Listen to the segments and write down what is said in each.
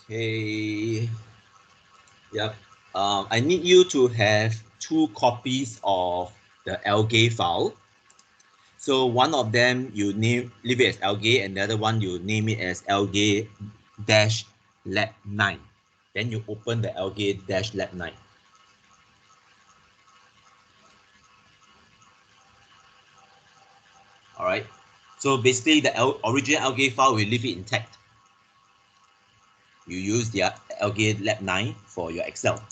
Okay. Yep. I need you to have 2 copies of the algae file. So one of them you leave it as algae, and the other one you name it as algae dash lab 9. Then you open the algae dash lab 9. All right. So basically, the original algae file will leave it intact. You use the algae lab 9 for your Excel.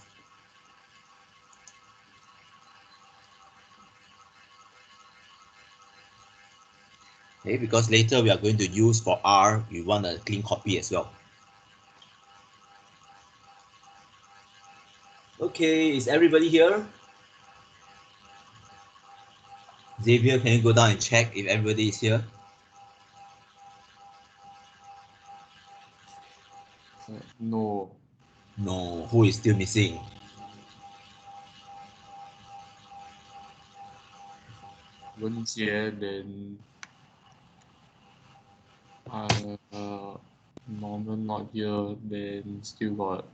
Okay, because later we are going to use for R, we want a clean copy as well. Okay, is everybody here? Xavier, can you go down and check if everybody is here? No. No, who is still missing? Wenjie, then Norman not here, then still got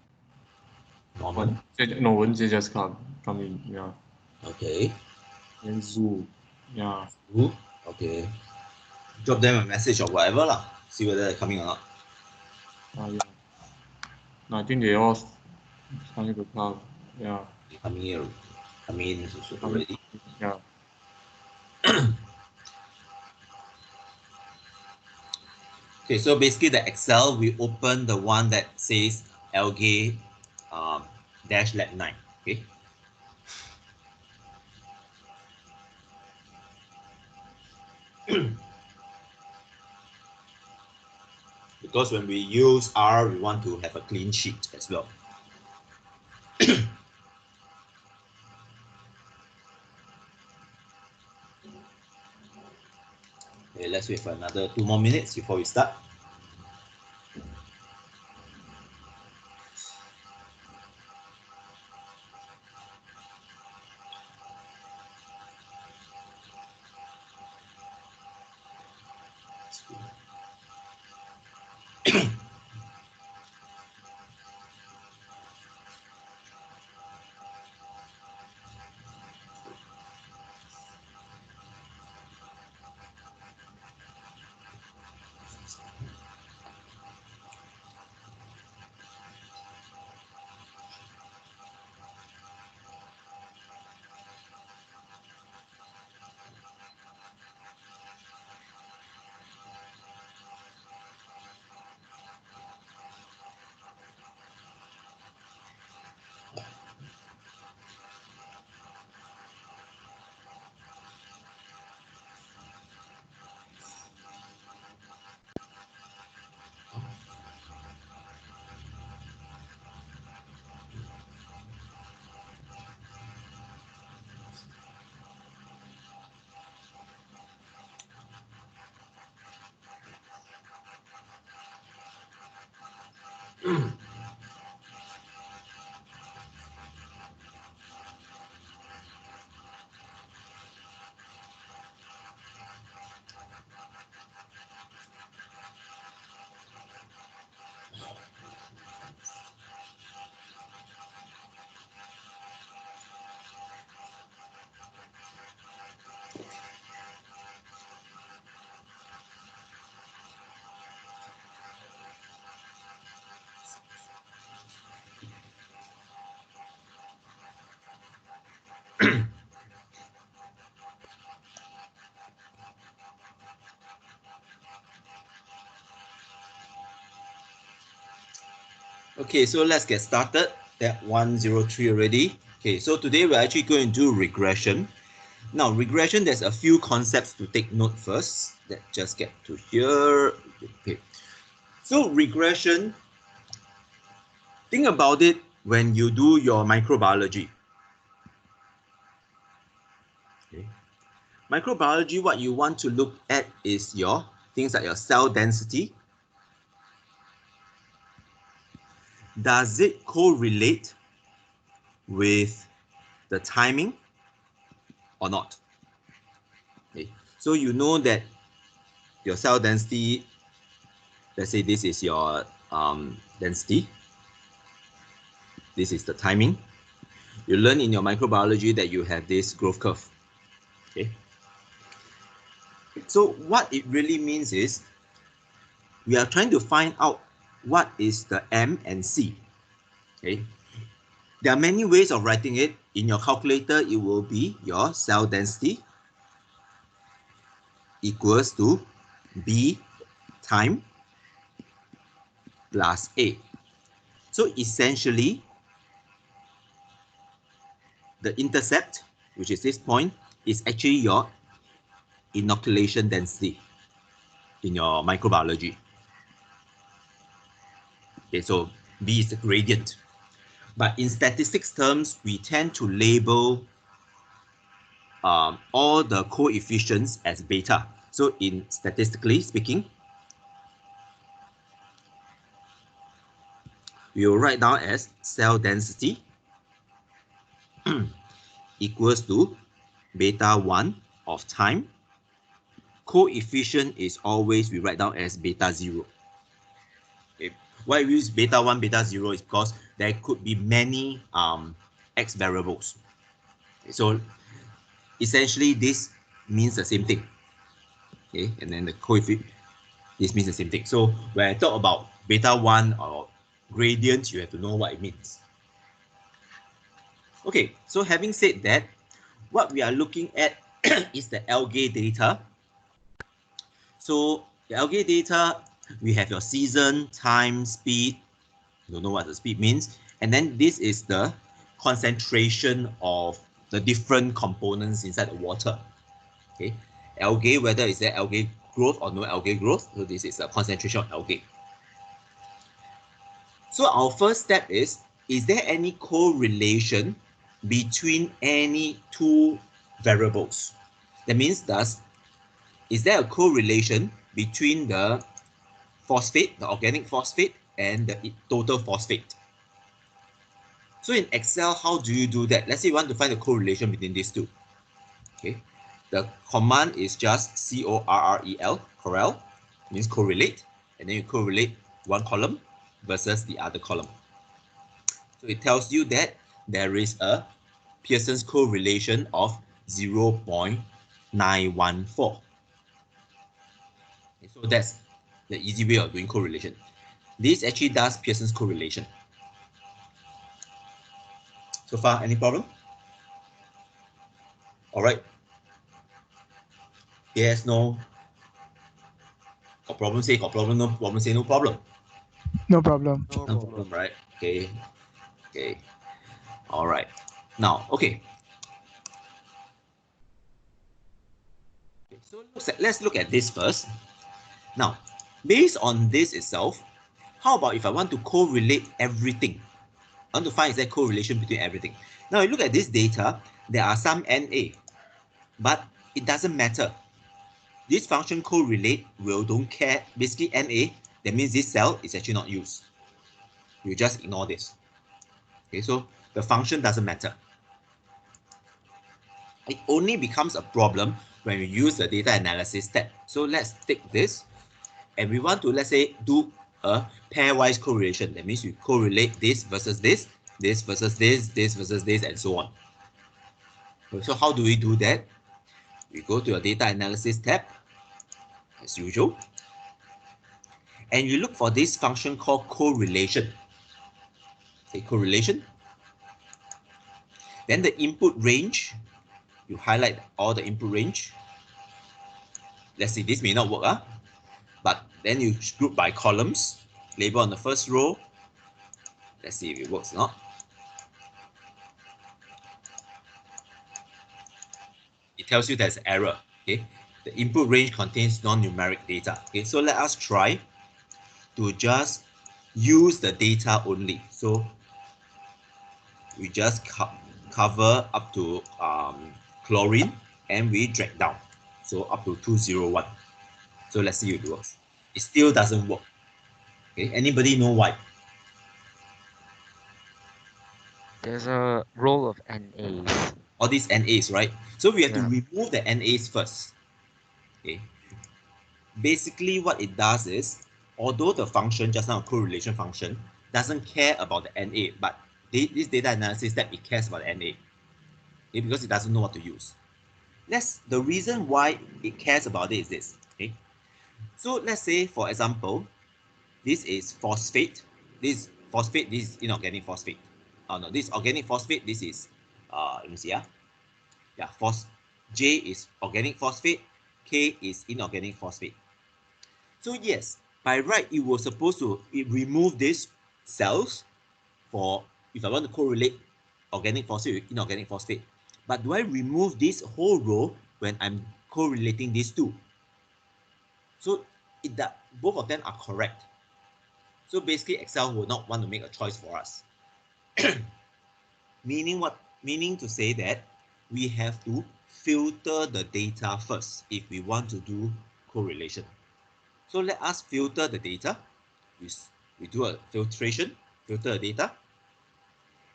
Norman. no, Wenjie just come in, yeah. Okay. Then Zoo, yeah. Who? Okay. Drop them a message or whatever lah. See whether they're coming or not. Yeah. No, I think they all starting to come, yeah. Coming here. Coming in Coming, already. yeah. Okay, so basically the Excel, we open the one that says algae dash lab 9. Okay. Because when we use R, we want to have a clean sheet as well. Okay, let's wait for another 2 more minutes before we start. Okay, so let's get started. That 103 already. Okay, so today we're actually going to do regression. Now, regression, there's a few concepts to take note first. Let's just get to here. Okay. So regression, think about it when you do your microbiology. Okay. Microbiology, what you want to look at is your things like your cell density. Does it correlate with the timing or not? Okay. So you know that your cell density let's say this is your density. This is the timing. You learn in your microbiology that you have this growth curve. Okay. So what it really means is we are trying to find out what is the M and C. Okay. There are many ways of writing it. In your calculator, it will be your cell density equals to B time plus A. So essentially, the intercept, which is this point, is actually your inoculation density in your microbiology. Okay, so B is the gradient. But in statistics terms, we tend to label all the coefficients as beta. So in statistically speaking, we will write down as cell density equals to beta 1 of time. Coefficient is always we write down as beta 0. Okay. Why we use beta 1, beta 0 is because there could be many x variables. Okay, so essentially this means the same thing. Okay, and then the coefficient, this means the same thing. So when I talk about beta 1 or gradient, you have to know what it means. Okay, so having said that, what we are looking at is the algae data. So the algae data, we have your season, time, speed. Don't know what the speed means. And then this is the concentration of the different components inside the water. Okay, algae, whether is there algae growth or no algae growth. So this is a concentration of algae. So our first step is there any correlation between any two variables? That means is there a correlation between the phosphate, the organic phosphate, and the total phosphate? So in Excel, how do you do that? Let's say you want to find the correlation between these two. Okay, the command is just CORREL, correl, means correlate, and then you correlate one column versus the other column. So it tells you that there is a Pearson's correlation of 0.914. Okay, so that's the easy way of doing correlation. This actually does Pearson's correlation. So far, any problem? All right. Yes, no. Got problem, say got problem, no problem, say no problem. No problem. No No problem. problem, right? Okay. Okay. All right. Now, okay. So let's look at this first. Now, based on this itself, how about if I want to correlate everything? I want to find exact correlation between everything. Now, you look at this data, there are some NA, but it doesn't matter. This function correlate will don't care. Basically, NA, that means this cell is actually not used. You just ignore this. Okay, so the function doesn't matter. It only becomes a problem when we use the data analysis step. So let's take this, and we want to, let's say, do a pairwise correlation. That means you correlate this versus this, this versus this, this versus this, and so on. So how do we do that? We go to your data analysis tab, as usual, and you look for this function called correlation. Okay, correlation. Then the input range, you highlight all the input range. Let's see, this may not work, but then you group by columns, label on the first row. Let's see if it works or not. It tells you there's error. Okay, the input range contains non-numeric data. Okay, so let us try to just use the data only. So we just cover up to chlorine, and we drag down, so up to 201. So let's see if it works. It still doesn't work. Okay, anybody know why? There's a row of NAs. All these NAs, right? So we have to Yeah. remove the NAs first. Okay. Basically, what it does is although the function just now, a correlation function, doesn't care about the NA, but this data analysis step, it cares about the NA, okay, because it doesn't know what to use. The reason why it cares about it is this. Okay, so let's say, for example, this is phosphate. This phosphate. This is inorganic phosphate. Oh no, this is organic phosphate. This is let me see. Yeah, J is organic phosphate. K is inorganic phosphate. So yes, by right, it was supposed to remove these cells for if I want to correlate organic phosphate with inorganic phosphate. But do I remove this whole row when I'm correlating these two? So both of them are correct. So basically, Excel will not want to make a choice for us. Meaning what? Meaning to say that we have to filter the data first if we want to do correlation. So let us filter the data. We do a filtration, filter the data.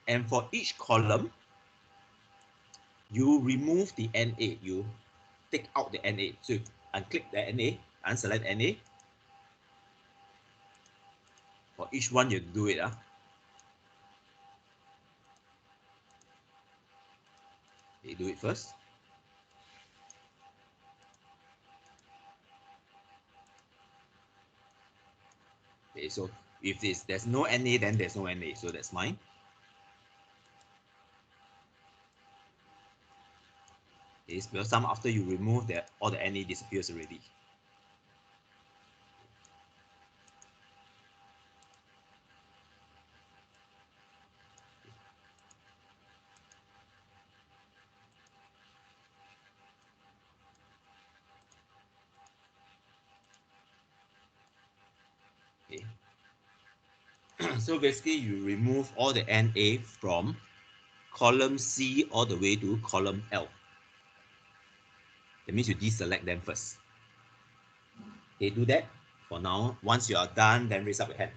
And for each column, you remove the NA. You take out the NA. So you unclick the NA, unselect NA. For each one, you do it. You do it first. Okay, so if there's no NA, then there's no NA. So that's mine. Okay, because some after you remove that, all the NA disappears already. Okay. So basically, you remove all the NA from column C all the way to column L. That means you deselect them first. Okay, do that for now. Once you are done, then raise up your hand.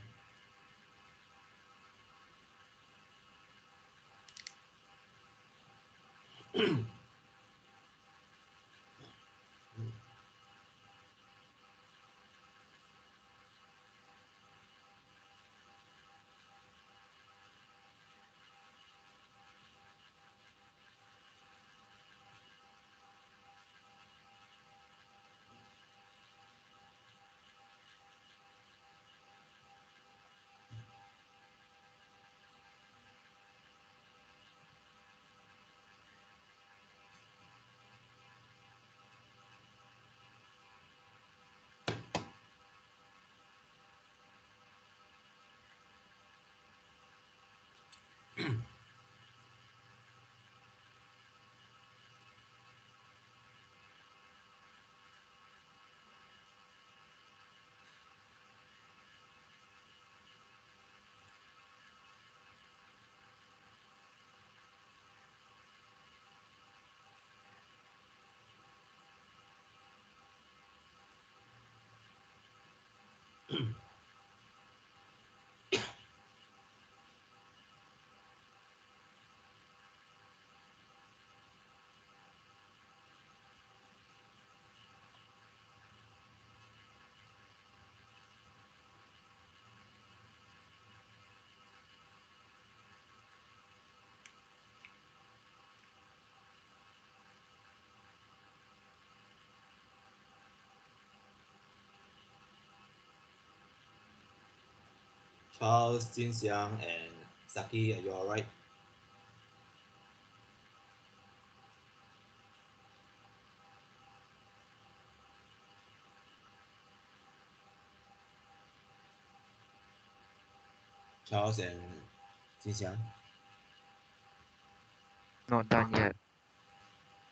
Charles, Jin Xiang, and Saki, are you all right? Charles and Jin Xiang? Not done yet.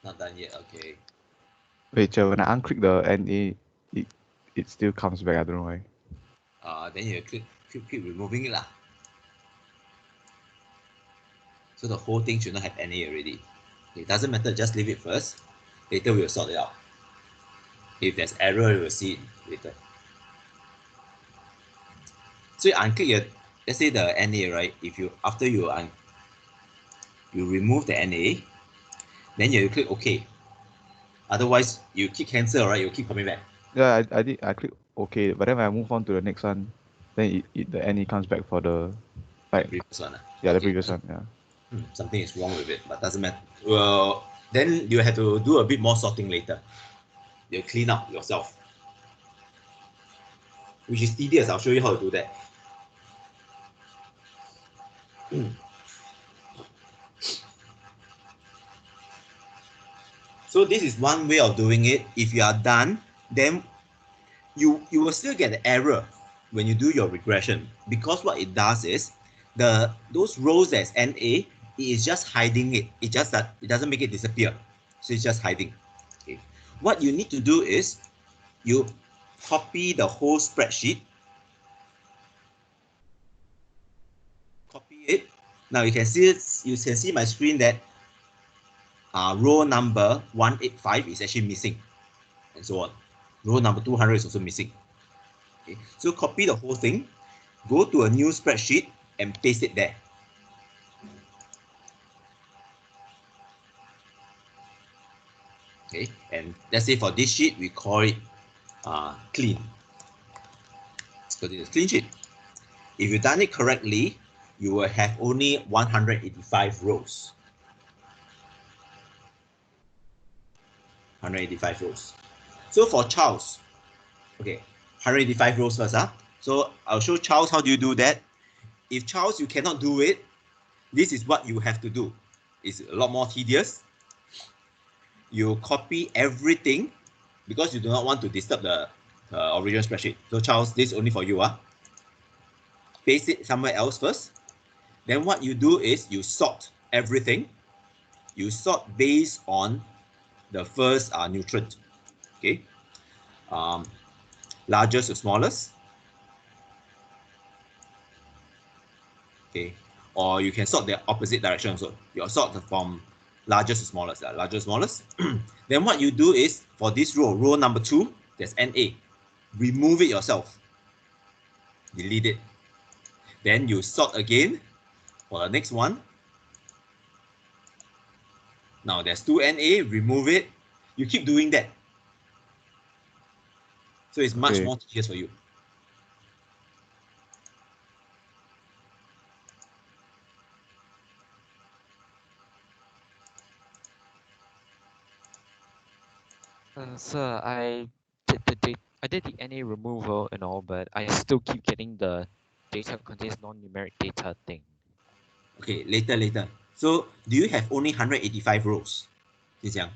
Not done yet, okay. Wait, Joe, when I unclick the NA, it still comes back. I don't know why. Then you keep removing it lah. So the whole thing should not have NA already. It doesn't matter, just leave it first. Later we'll sort it out. If there's error, we'll see it later. So you unclick your, let's say the NA, right? If you after you remove the NA, then you click OK. Otherwise, you keep cancel, right? You keep coming back. Yeah, I did. I click okay, but then when I move on to the next one, then the NA comes back for the like Previous one. yeah, the Okay. previous one, yeah. Something is wrong with it, but doesn't matter. Well, then you have to do a bit more sorting later. You clean up yourself, which is tedious. I'll show you how to do that. So this is one way of doing it. If you are done, then you will still get the error when you do your regression, because what it does is those rows that's NA, it is just hiding it. It just that it doesn't make it disappear. So it's just hiding. Okay. What you need to do is you copy the whole spreadsheet. Copy it. Now you can see my screen that row number 185 is actually missing, and so on. Row number 200 is also missing. Okay. So copy the whole thing, go to a new spreadsheet and paste it there. Okay, and let's say for this sheet we call it clean. Let's go to the clean sheet. If you've done it correctly, you will have only 185 rows. 185 rows. So for Charles, okay, 185 rows first. So I'll show Charles how do you do that. If Charles, you cannot do it, this is what you have to do. It's a lot more tedious. You copy everything because you do not want to disturb the original spreadsheet. So Charles, this is only for you. Paste it somewhere else first. Then what you do is you sort everything. You sort based on the first nutrient. Okay. Largest to smallest. Okay. Or you can sort the opposite direction also. You sort from largest to smallest. Largest, smallest. Then what you do is for this row number 2, there's NA. Remove it yourself. Delete it. Then you sort again for the next one. Now there's 2 NA, remove it. You keep doing that. So it's much more tedious for you. Sir, I did the NA removal and all, but I still keep getting the data contains non-numeric data thing. Okay, later. So do you have only 185 rows? Xinxiang?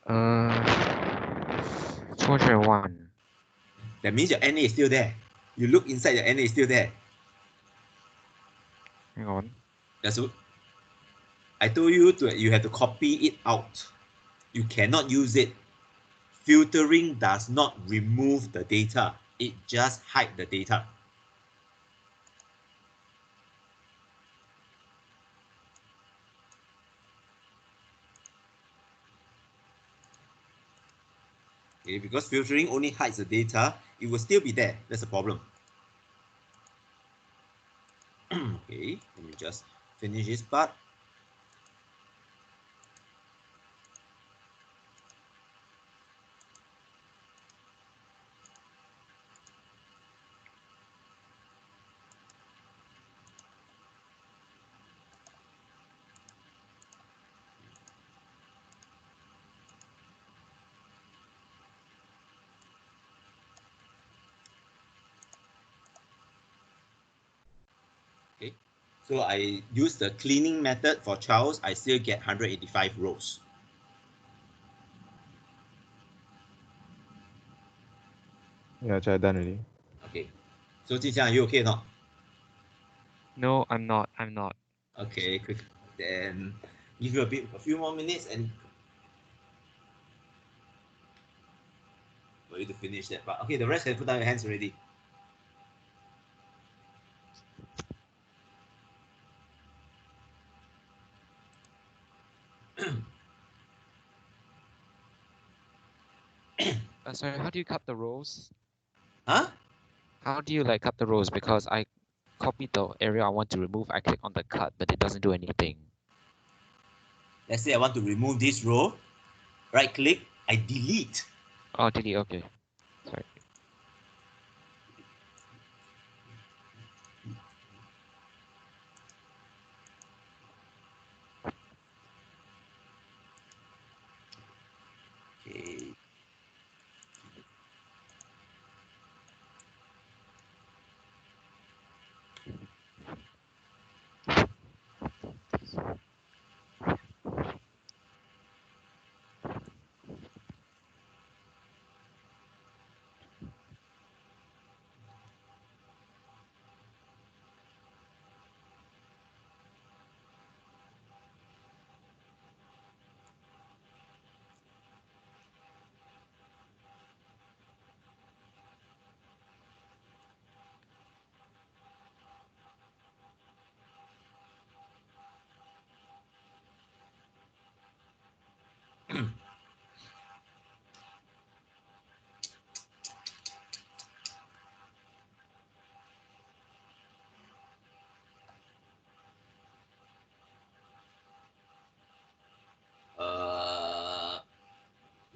201. That means your NA is still there. You look inside, your NA is still there. Hang on. That's what I told you you have to copy it out. You cannot use it. Filtering does not remove the data. It just hides the data. Okay, because filtering only hides the data, it will still be there. That's the problem. Okay, let me just finish this part. Okay, so I use the cleaning method for Charles. I still get 185 rows. Yeah, I done already. Okay, so Jinxiang, are you okay or not? No, I'm not. Okay, quick. Then give you a few more minutes and for you to finish that part. Okay, the rest can put down your hands already. Sorry, how do you cut the rows? Huh? How do you like cut the rows? Because I copied the area I want to remove. I click on the cut, but it doesn't do anything. Let's say I want to remove this row. Right click, I delete. Oh, delete. Okay.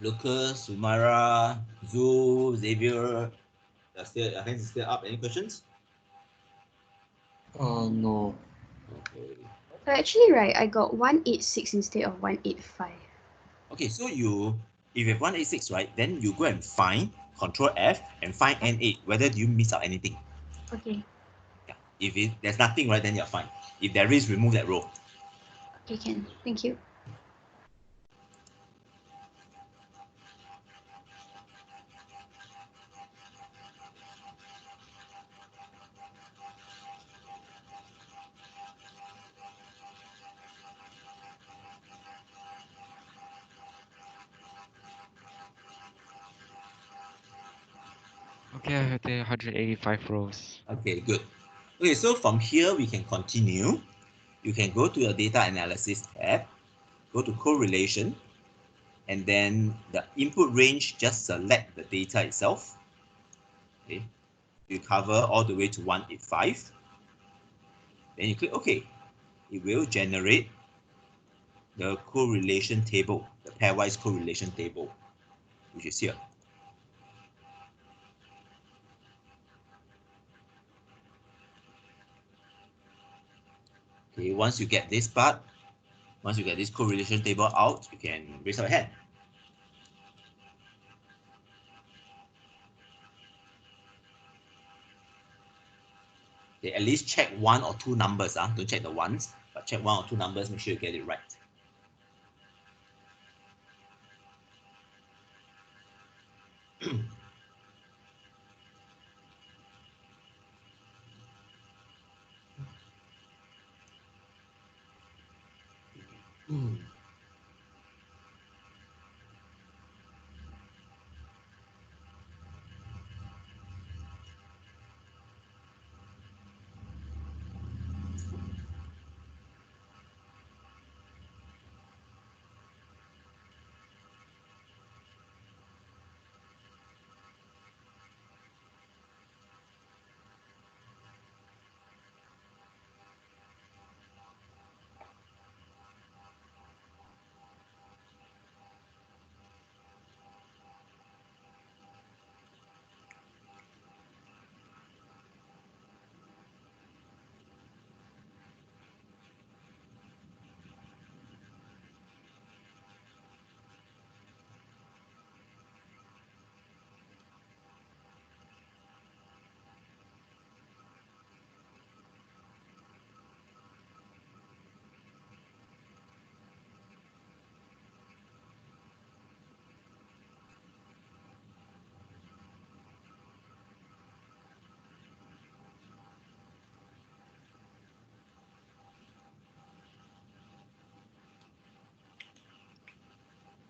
Lucas, Sumara, Zoo, Xavier, your hands is still up. Any questions? No. Okay. Actually, right, I got 186 instead of 185. Okay, so if you have 186, right, then you go and find Control F and find N8, whether do you miss out anything. Okay, Yeah. If there's nothing, right, then you're fine. If there is, remove that row. okay, can. Thank you. Okay, I have the 185 rows. Okay, good. Okay, so from here we can continue. You can go to your data analysis tab, go to correlation, and then the input range, just select the data itself. Okay, you cover all the way to 185. Then you click OK. It will generate the correlation table, the pairwise correlation table, which is here. Okay, once you get this part, once you get this correlation table out, you can raise up a hand. Okay, at least check one or two numbers. Don't check the ones, but check one or two numbers, make sure you get it right.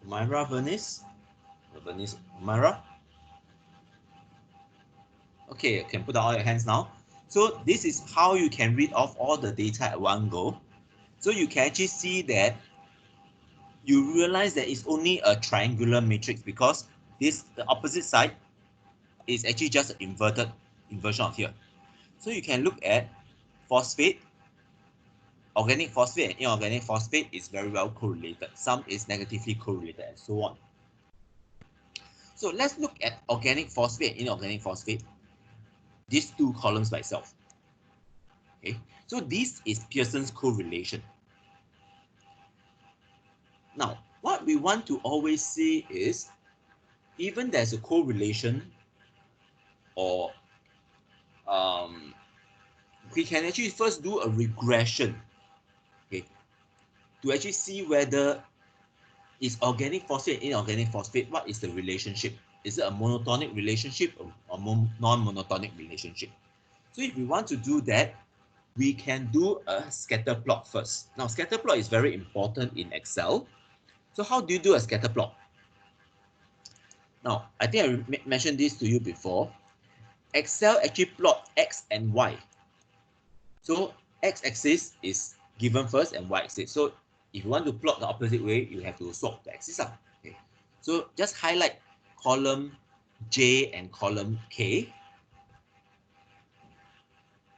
Myra, Bernice, Myra. Okay, you can put down all your hands now. So this is how you can read off all the data at one go. So you can actually see that you realize that it's only a triangular matrix because the opposite side is actually just an inversion of here. So you can look at phosphate, organic phosphate and inorganic phosphate is very well correlated. Some is negatively correlated and so on. So let's look at organic phosphate and inorganic phosphate, these two columns by itself. Okay, so this is Pearson's correlation. Now, what we want to always see is, even there's a correlation, or we can actually first do a regression, okay, to actually see whether is organic phosphate and inorganic phosphate, what is the relationship? Is it a monotonic relationship or non-monotonic relationship? So if we want to do that, we can do a scatter plot first. Now, scatter plot is very important in Excel. So how do you do a scatter plot? Now, I think I mentioned this to you before. Excel actually plot X and Y. So X-axis is given first and Y-axis. So if you want to plot the opposite way, you have to swap the axis up. Okay. So just highlight column J and column K.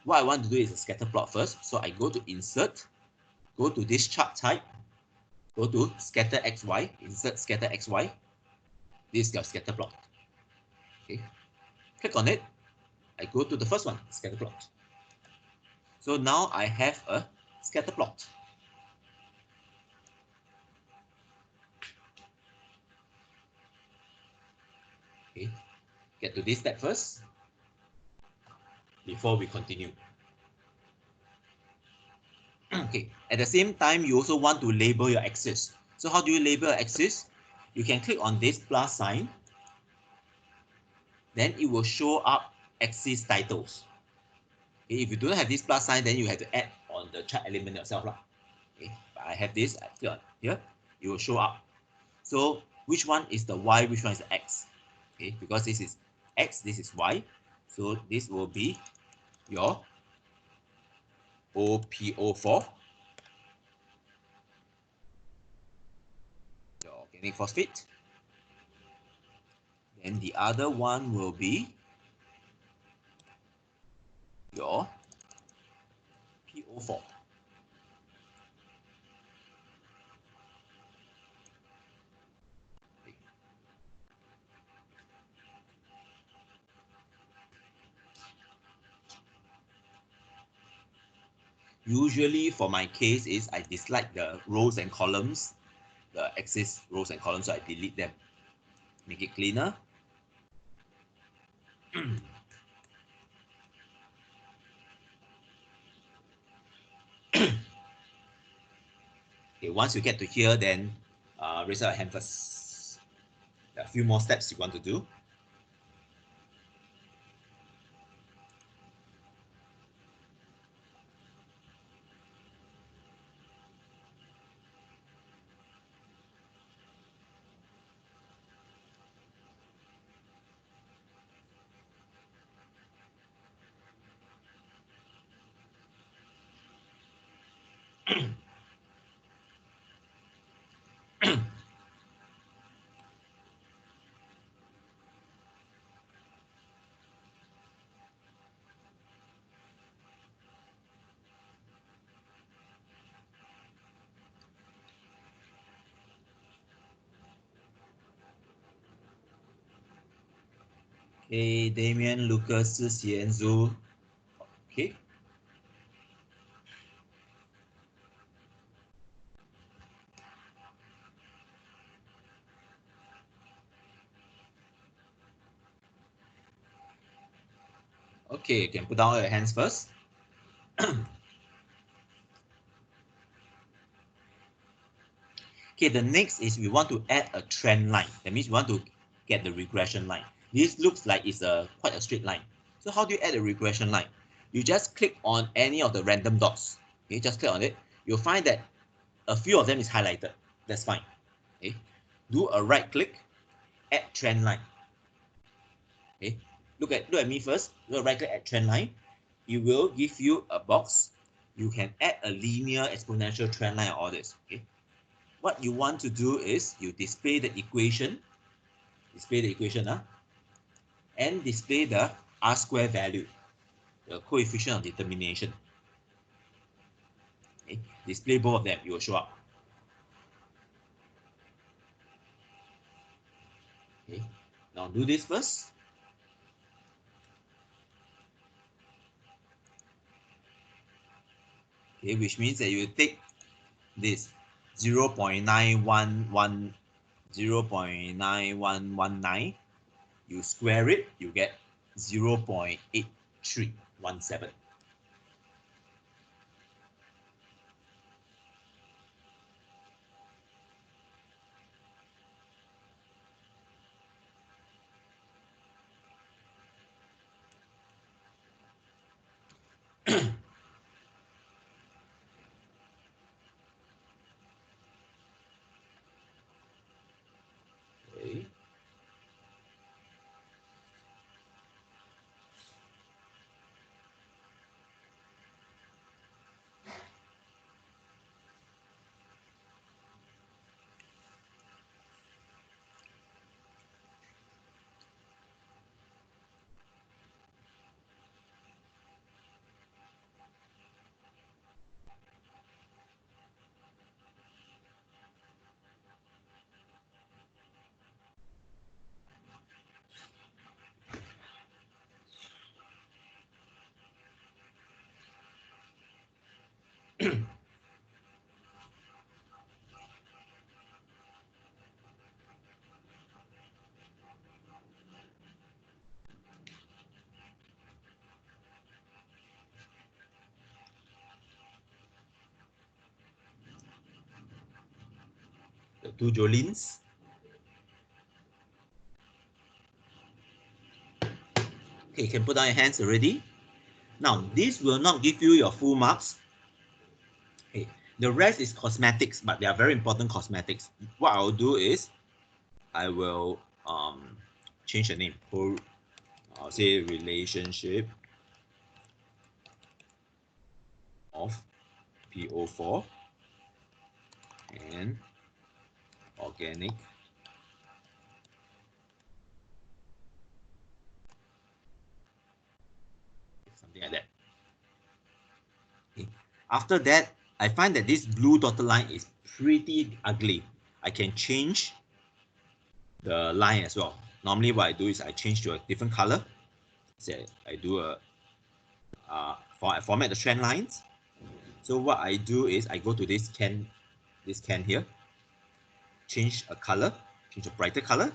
What I want to do is a scatter plot first. So I go to Insert, go to this chart type, go to Scatter XY, Insert Scatter XY. This is your scatter plot. Okay, click on it. I go to the first one, scatter plot. So now I have a scatter plot. Okay, get to this step first before we continue. Okay, at the same time, you also want to label your axis. So how do you label your axis? You can click on this plus sign. Then it will show up axis titles. Okay, if you don't have this plus sign, then you have to add on the chart element yourself. Okay, but I have this, I click on here, it will show up. So which one is the Y, which one is the X? Okay, because this is X, this is Y. So this will be your OPO4, your organic phosphate. Then the other one will be your PO4. Usually for my case is I dislike the rows and columns, the axis rows and columns, so I delete them. Make it cleaner. Okay, once you get to here, then raise your hand first. There are a few more steps you want to do. Okay, Damien, Lucas, Xian, Zhu. Okay. Okay, you can put down your hands first. Okay, the next is we want to add a trend line. That means we want to get the regression line. This looks like it's quite a straight line. So how do you add a regression line? You just click on any of the random dots. Okay, just click on it. You'll find that a few of them is highlighted. That's fine. Okay, do a right click, add trend line. Okay, look at me first. Do a right click, add trend line. It will give you a box. You can add a linear exponential trend line, all this. Okay, what you want to do is you display the equation, and display the R square value, the coefficient of determination. Okay, display both of them, it will show up. Okay, now do this first. Okay, which means that you take this 0.9119, you square it, you get 0.8317. Okay. The two Jolines. Okay, you can put down your hands already. Now, this will not give you your full marks. Okay, the rest is cosmetics, but they are very important cosmetics. What I'll do is I will change the name. I'll say relationship of PO4 and organic something like that. Okay. After that, I find that this blue dotted line is pretty ugly. I can change the line as well. Normally what I do is I change to a different color. Say I do a format the trend lines. So what I do is I go to this can here, change a color, change a brighter color,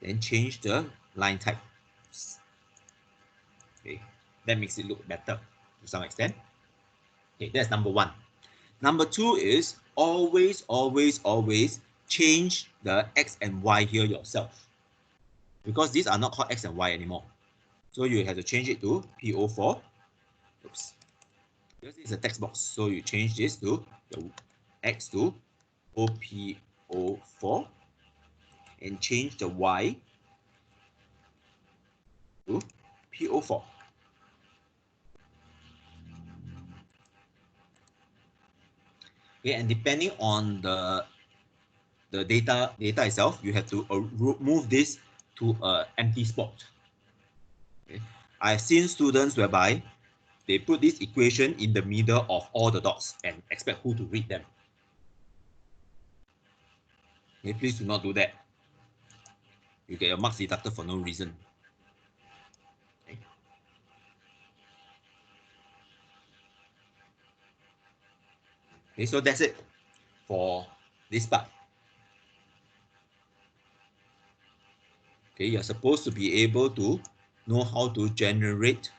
then change the line type. Okay, that makes it look better to some extent. Okay, that's number one. Number two is always change the X and Y here yourself, because these are not called X and Y anymore. So you have to change it to PO4. Oops. This is a text box, so you change this to the X to OPO4 and change the Y to PO4. Okay, and depending on the data itself, you have to move this to an empty spot. Okay. I've seen students whereby they put this equation in the middle of all the dots and expect who to read them. Okay, please do not do that. You get your marks deducted for no reason. Okay. Okay, so that's it for this part. Okay, you're supposed to be able to know how to generate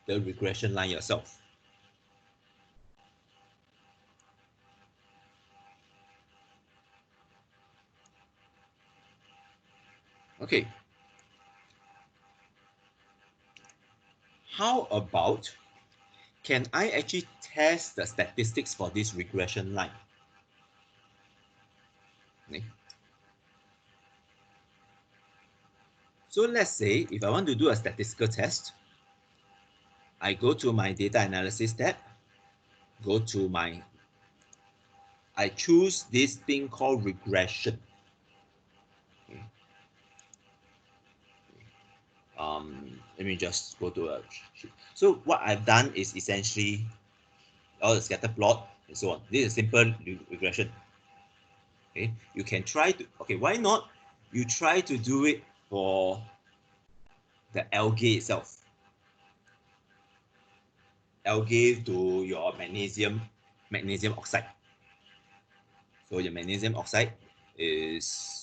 the regression line yourself. Okay. How about, can I actually test the statistics for this regression line? Okay. So let's say if I want to do a statistical test, I go to my data analysis tab, go to I choose this thing called regression. Okay. Let me just go to a, so what I've done is essentially all the scatter plot and so on. This is simple regression. Okay, you can try to, okay, why not you try to do it for the algae itself. Algae to your magnesium oxide. So your magnesium oxide is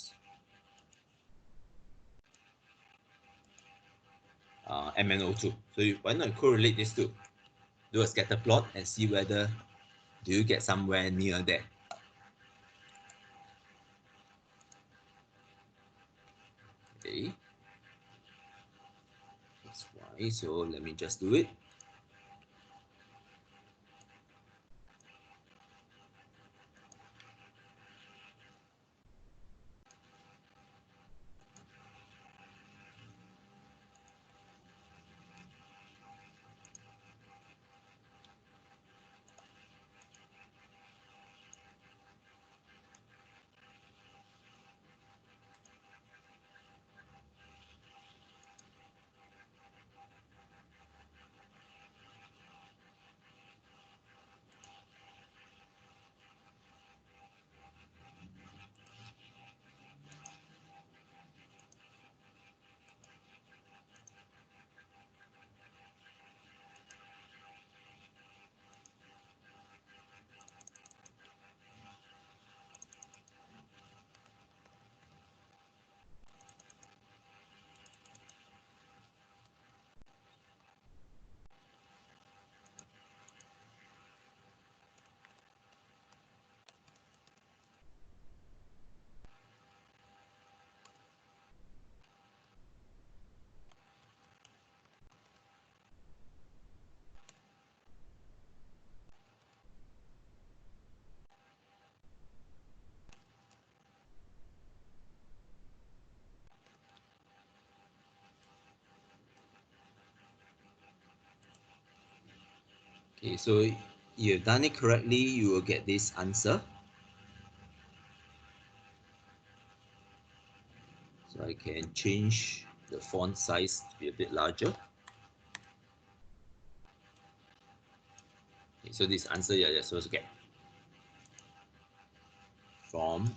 MnO2. So why not correlate these two? Do a scatter plot and see whether do you get somewhere near there. Okay. That's why. So let me just do it. Okay, so you've done it correctly, you will get this answer. So I can change the font size to be a bit larger. Okay, so this answer you're supposed to get from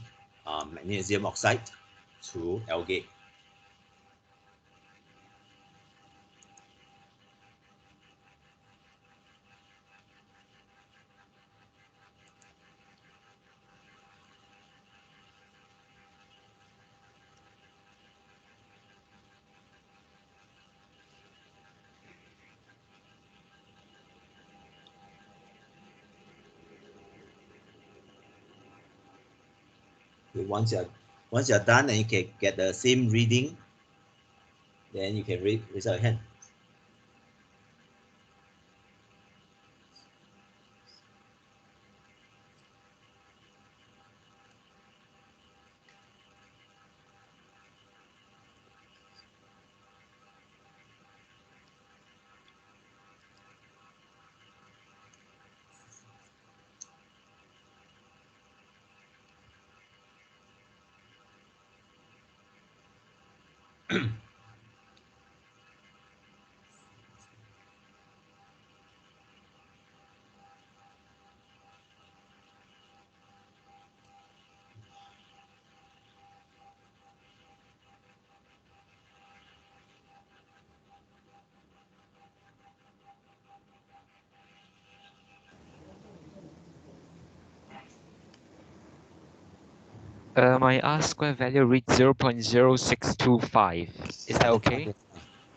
magnesium oxide to algae. Okay, once you're done and you can get the same reading, then you can raise your hand. My R square value reads 0.0625. Is that okay?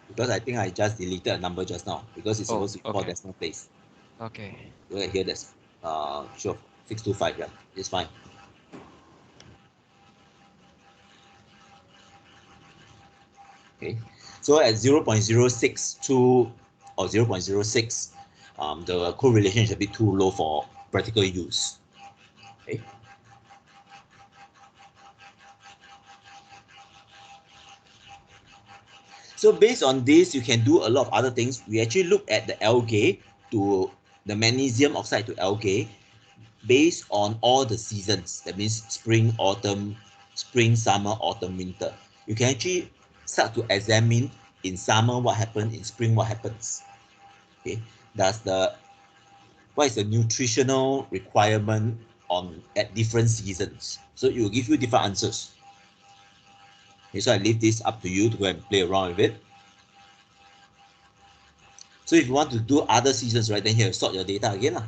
Because I think I just deleted a number just now because it's Oh, supposed to be 4 okay. decimal place. Okay. Right here, that's sure 625. Yeah, it's fine. Okay, so at 0.062 or 0.06, the correlation is a bit too low for practical use. Okay. So based on this, you can do a lot of other things. We actually look at the algae to the magnesium oxide to algae based on all the seasons. That means spring, summer, autumn, winter. You can actually start to examine in summer what happened, in spring what happens. Okay, what is the nutritional requirement on at different seasons? So it will give you different answers. Okay, so I leave this up to you to go and play around with it. So if you want to do other seasons, right, then you have to sort your data again.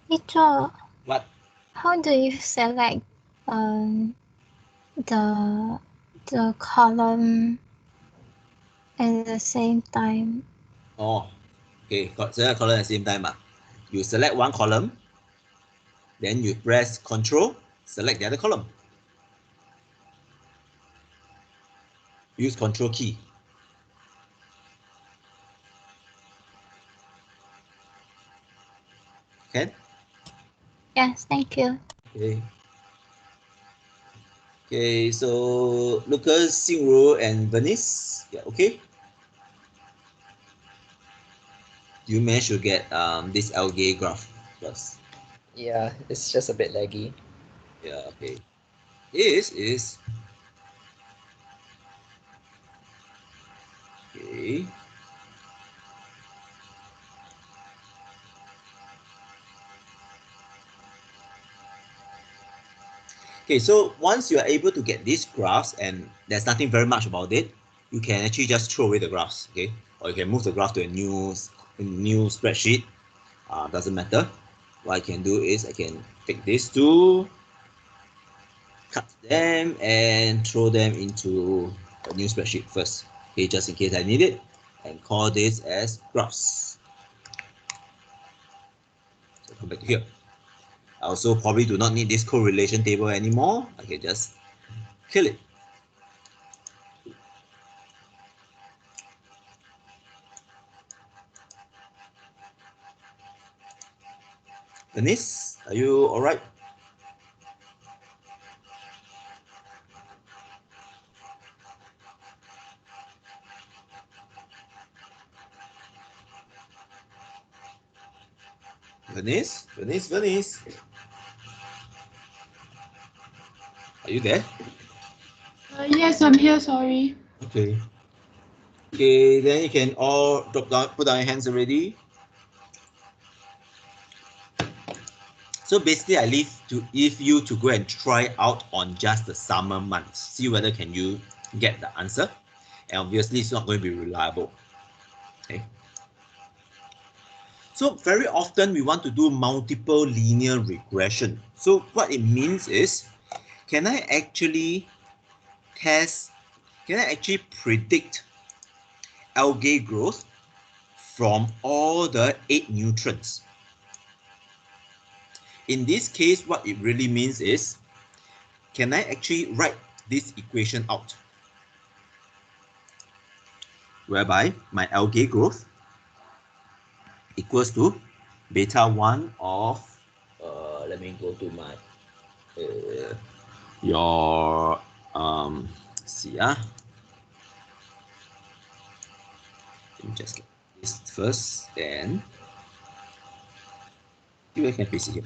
Teacher, What? how do you select the column at the same time? Oh, okay, select column at the same time. You select one column, then you press Control, select the other column. Use Control key. Okay? Yes, thank you. Okay. Okay, so Lucas, Xingru, and Venice. Yeah, okay. You managed to get this algae graph first. Yeah, it's just a bit laggy. Yeah, okay. It is. Okay. Okay, so once you are able to get these graphs and there's nothing very much about it, you can actually just throw away the graphs, okay? Or you can move the graph to a new spreadsheet. Doesn't matter. What I can do is I can take these two, cut them, and throw them into a new spreadsheet first, okay, just in case I need it, and call this as graphs. So come back to here. I also probably do not need this correlation table anymore. I can just kill it. Denise, are you all right? Venice? Are you there? Yes, I'm here, sorry. Okay. Okay, then you can all drop down, put down your hands already. So basically, I leave you to go and try out on just the summer months. See whether can you get the answer. And obviously, it's not going to be reliable. Okay. So very often we want to do multiple linear regression. So what it means is, can I actually predict algae growth from all the 8 nutrients? In this case, what it really means is, can I actually write this equation out? Whereby my algae growth equals to beta 1 of, let me go to my, your, see, let me just get this first, then you can paste it here.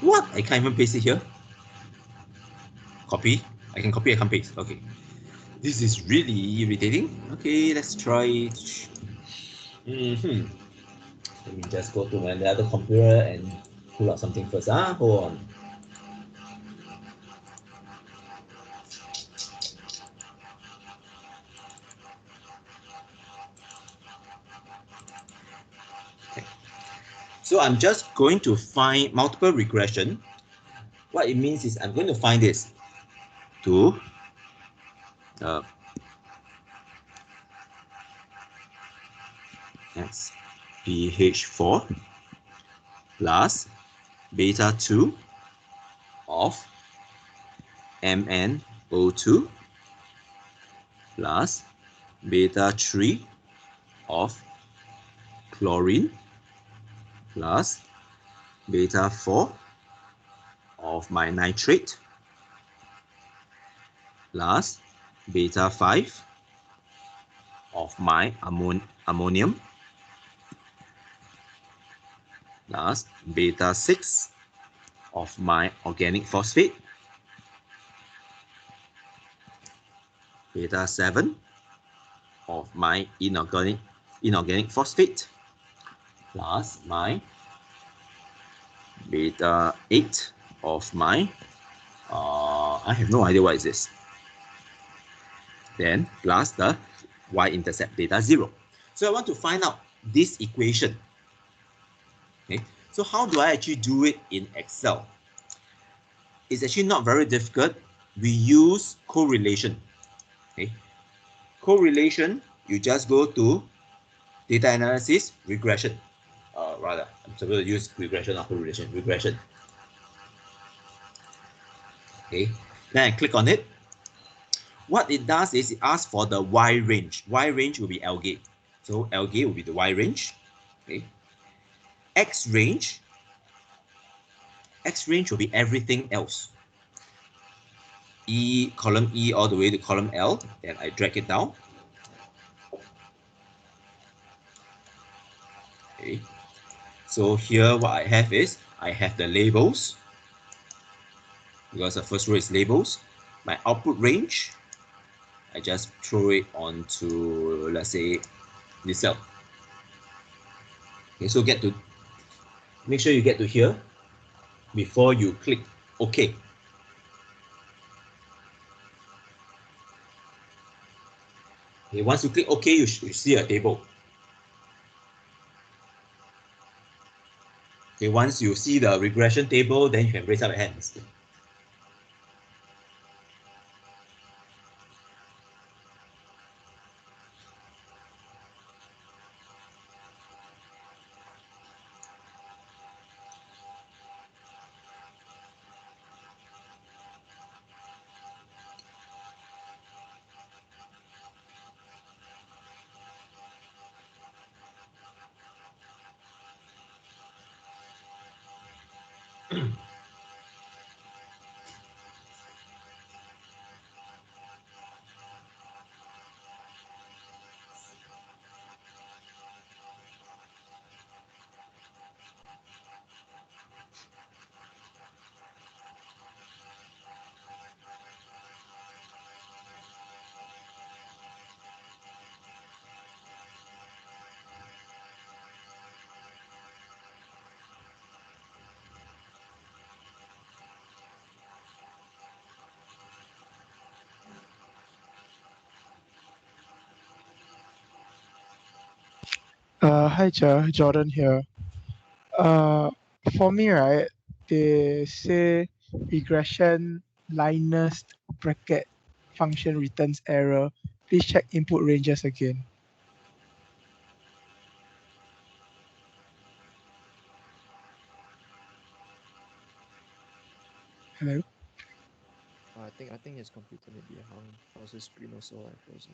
What? I can't even paste it here? Copy? I can copy, I can't paste. Okay. This is really irritating. Okay, let's try it. Let me just go to my other computer and pull out something first. Hold on. Okay. So I'm just going to find multiple regression. What it means is I'm going to find this to that's pH4 plus beta 2 of MnO2 plus beta 3 of chlorine plus beta 4 of my nitrate plus beta 5 of my ammonium plus beta 6 of my organic phosphate, beta 7 of my inorganic phosphate, plus my beta 8 of my, I have no idea what is this. Then plus the y-intercept beta 0. So I want to find out this equation. Okay, so how do I actually do it in Excel? It's actually not very difficult. We use correlation. Okay, correlation, you just go to data analysis, regression. Rather, I'm supposed to use regression or correlation. Regression. Okay, then I click on it. What it does is it asks for the Y range. Y range will be algae. So algae will be the Y range. Okay. X range will be everything else. Column E all the way to column L. Then I drag it down. Okay. So here what I have is I have the labels, because the first row is labels. My output range, I just throw it onto, let's say, this cell. Okay, so make sure you get to here before you click OK. Okay, once you click OK, you see a table. Okay, once you see the regression table, then you can raise up your hands. Hi, Jordan here. For me, right, they say regression linus bracket function returns error. Please check input ranges again. Hello? I think his computer may be hung. Or his screen also like frozen.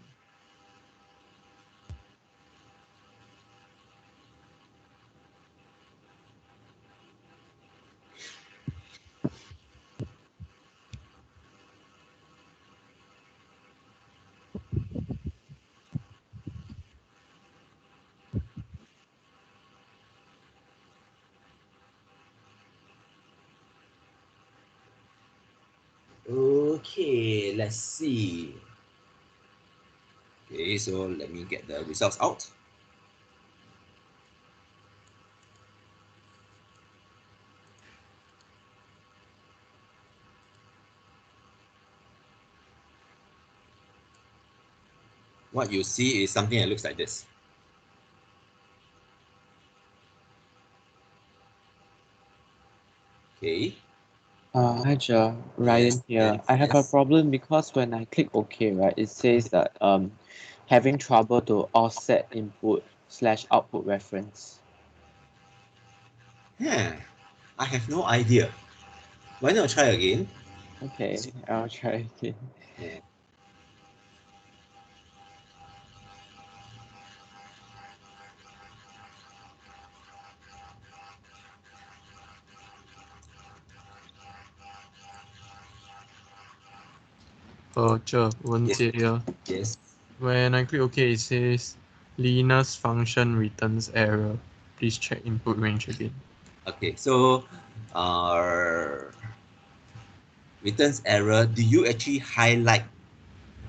Okay, let's see. Okay, so let me get the results out. What you see is something that looks like this. Okay. Hi, Joe. Ryan here. yes, I have a yes. problem because when I click OK, right, it says that having trouble to offset input slash output reference. Yeah, I have no idea. Why not try again? Okay, I'll try again. Yeah. Yes. here. Yes. When I click OK, it says Linus function returns error. Please check input range again. Okay, so returns error, do you actually highlight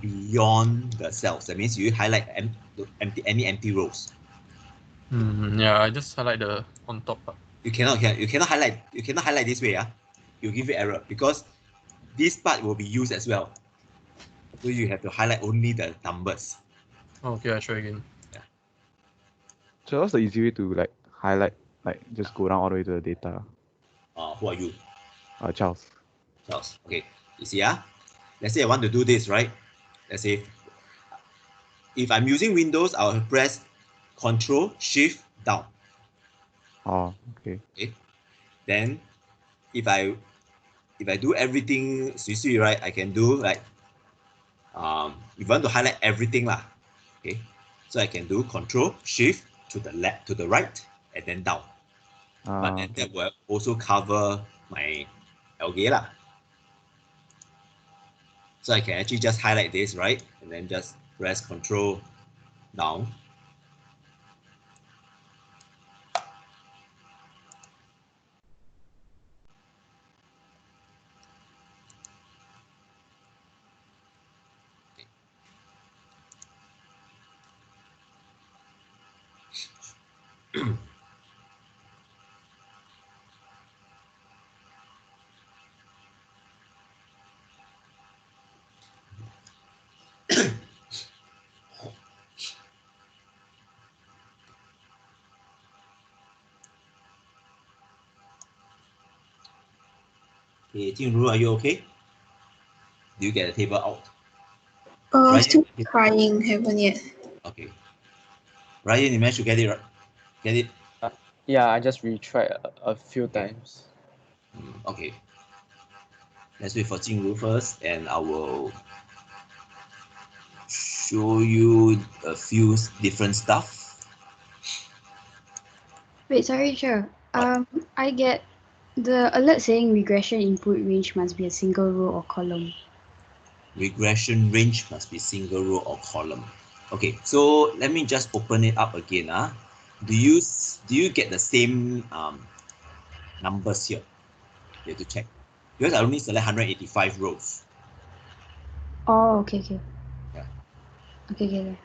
beyond the cells? That means you highlight any empty rows. Yeah, I just highlight the on top part. You cannot highlight this way. You give it error because this part will be used as well. So you have to highlight only the numbers. Okay, I try again. So what's the easy way to like highlight, like just go down all the way to the data? Who are you? Charles. Charles. Okay. You see, let's say I want to do this, right? Let's say if I'm using Windows, I'll press Control Shift down. Oh, okay. Okay. Then if I do everything swee right, I can do like if I want to highlight everything lah. Okay. So I can do Control Shift to the left, to the right, and then down. But then Okay. that will also cover my algae lah. So I can actually just highlight this, right? And then just press Control down. Okay, Jingru, are you okay? Do you get the table out? Ryan, Still trying, haven't yet. okay. Ryan, you managed to get it right? Get it? Yeah, I just retried a few Okay. times. Okay. Let's wait for Jingru first, and I will show you a few different stuff. Wait, sorry, sure. I get the alert saying regression input range must be a single row or column. Regression range must be single row or column. Okay, so let me just open it up again. Do you get the same numbers here? You have to check because I only select 185 rows. Oh, okay. Yeah. Okay.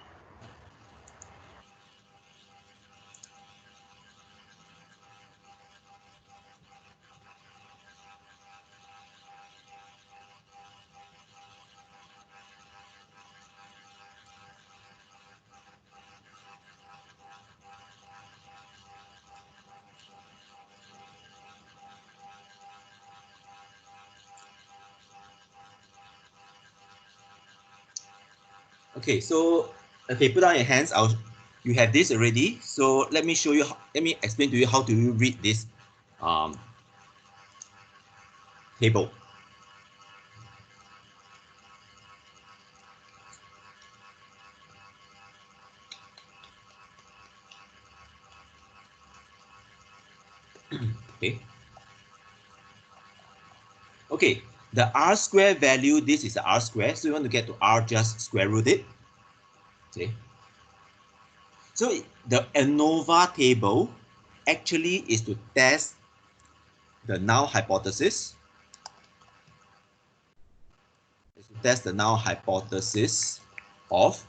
Okay, so put down your hands. You have this already. So let me show you. Let me explain to you how do you read this table. Okay. Okay, the r square value, this is the r square. So you want to get to r, just square root it. Okay. So the Anova table actually is to test the null hypothesis. Is to test the null hypothesis of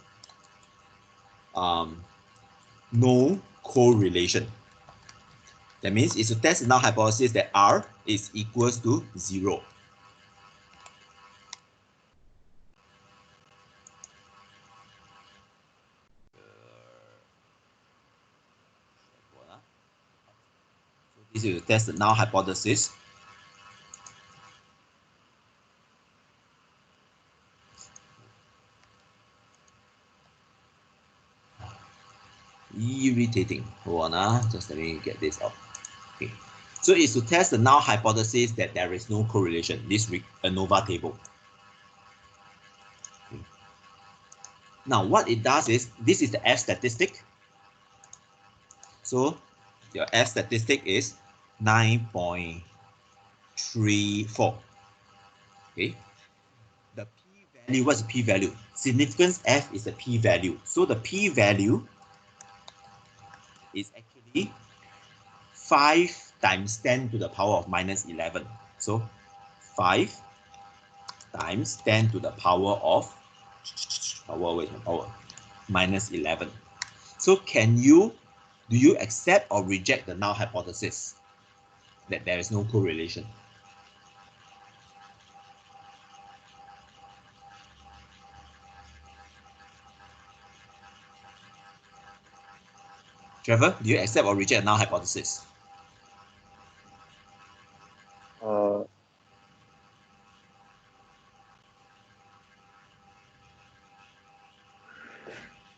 no correlation. That means it's to test the null hypothesis that r is equals to 0. So this is to test the null hypothesis. Irritating. Hold on, just let me get this out. Okay. So it's to test the null hypothesis that there is no correlation, this Anova table. Okay. Now what it does is, this is the F statistic. So your F statistic is 9.34. Okay. The p-value, what's the p-value? Significance F is the p-value. So the p-value is actually 5 times 10 to the power of minus 11. So 5 times 10 to the power of minus 11. So do you accept or reject the null hypothesis that there is no correlation? Trevor, do you accept or reject the null hypothesis?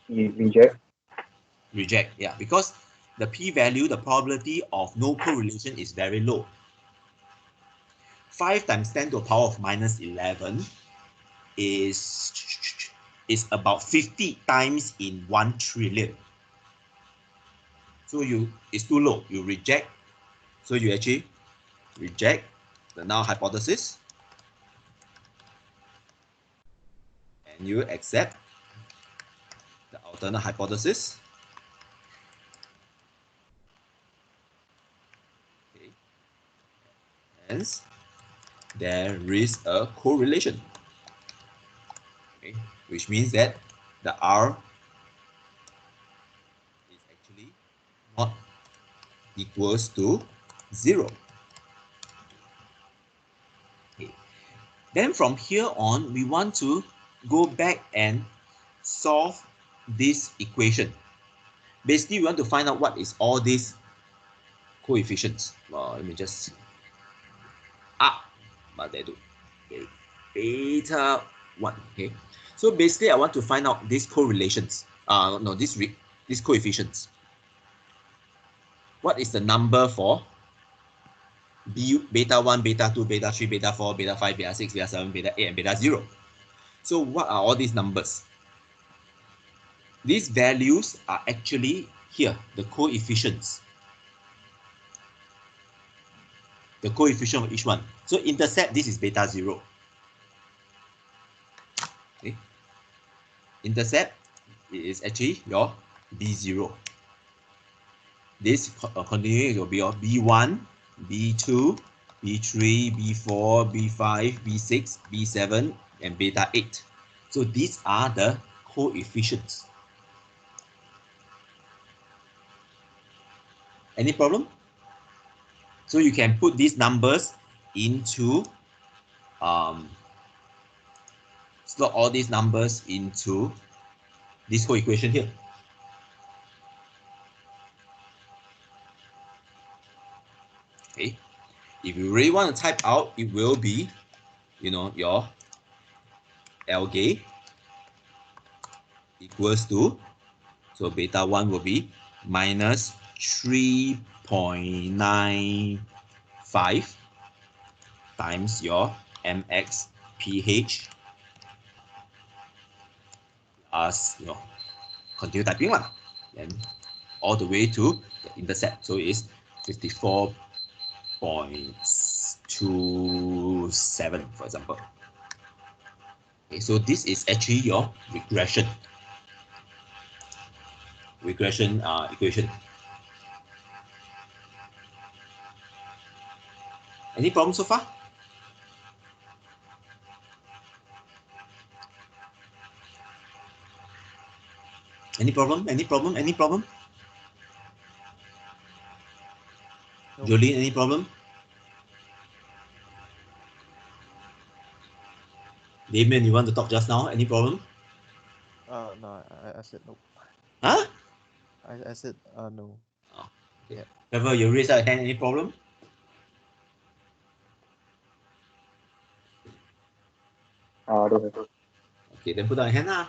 Reject. Reject, yeah, because the p-value, the probability of no correlation is very low. 5 times 10 to the power of minus 11 is about 50 times in 1 trillion. So it's too low. You reject. So you actually reject the null hypothesis, and you accept the alternate hypothesis. Okay. Hence, there is a correlation. Okay. Which means that the R is actually not equals to 0. Okay. Then from here on, we want to go back and solve this equation. Basically, we want to find out what is all these coefficients. Let me just see. But they do. Okay. Beta 1. Okay. So basically, I want to find out these correlations. No, these coefficients. What is the number for beta 1, beta 2, beta 3, beta 4, beta 5, beta 6, beta 7, beta 8, and beta 0? So what are all these numbers? These values are actually here, the coefficients. The coefficient of each one. So intercept, this is beta 0. Okay. Intercept is actually your B0. This continuing will be your B1, B2, B3, B4, B5, B6, B7, and beta 8. So these are the coefficients. Any problem? So you can put these numbers into, slot all these numbers into this whole equation here. Okay. If you really want to type out, it will be, your algae equals to, so beta 1 will be minus 3.95 times your mx ph as continue typing lah, then all the way to the intercept. So it's 54.27, for example. Okay, so this is actually your regression equation. Any problem so far? Any problem? Any problem? Any problem? Nope. Jolene, any problem? Damien, you want to talk just now? Any problem? No, I said no. Huh? I said no. Oh, okay. Yeah. Trevor, you raise your hand. Any problem? Don't have. Okay, then put down your hand lah.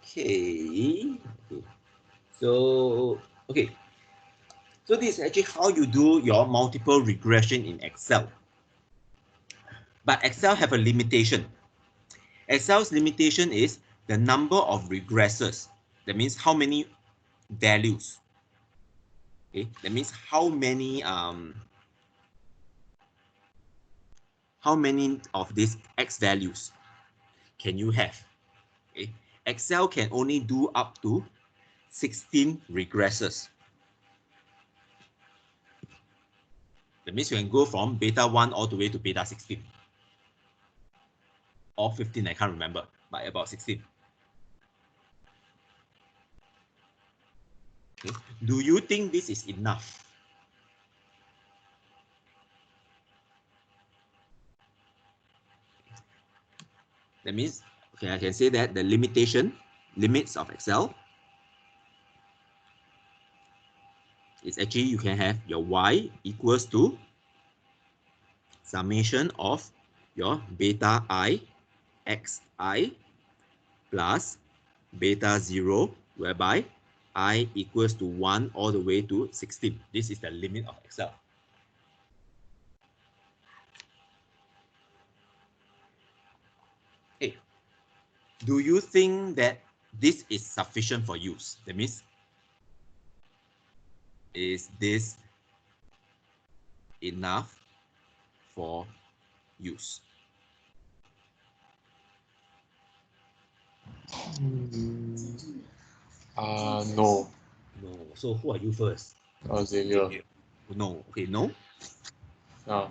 Okay. So, okay. So this is actually how you do your multiple regression in Excel. But Excel have a limitation. Excel's limitation is the number of regressors. That means how many values. Okay, that means how many of these X values can you have? Okay, Excel can only do up to 16 regressors. That means you can go from beta 1 all the way to beta 16. Or 15, I can't remember, but about 16. Okay. Do you think this is enough? That means, okay, I can say that the limits of Excel is actually you can have your y equals to summation of your beta I xi plus beta 0, whereby I equals to 1 all the way to 16. This is the limit of Excel. Hey, do you think that this is sufficient for use? That means, is this enough for use? No. No. So who are you first? Xavier. No. Okay, no. Yeah.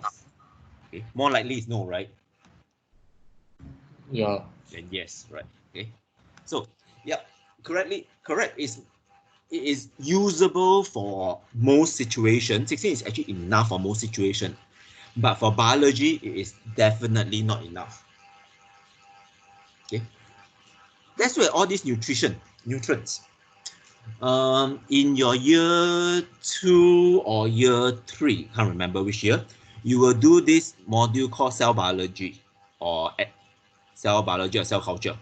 Okay. More likely is no, right? Yeah. Then yes, right? Okay. So yeah, correct. It is usable for most situations. 16 is actually enough for most situations, but for biology, it is definitely not enough. Okay. That's where all these nutrients. In your year 2 or year 3, can't remember which year, you will do this module called cell biology or cell biology or cell culture.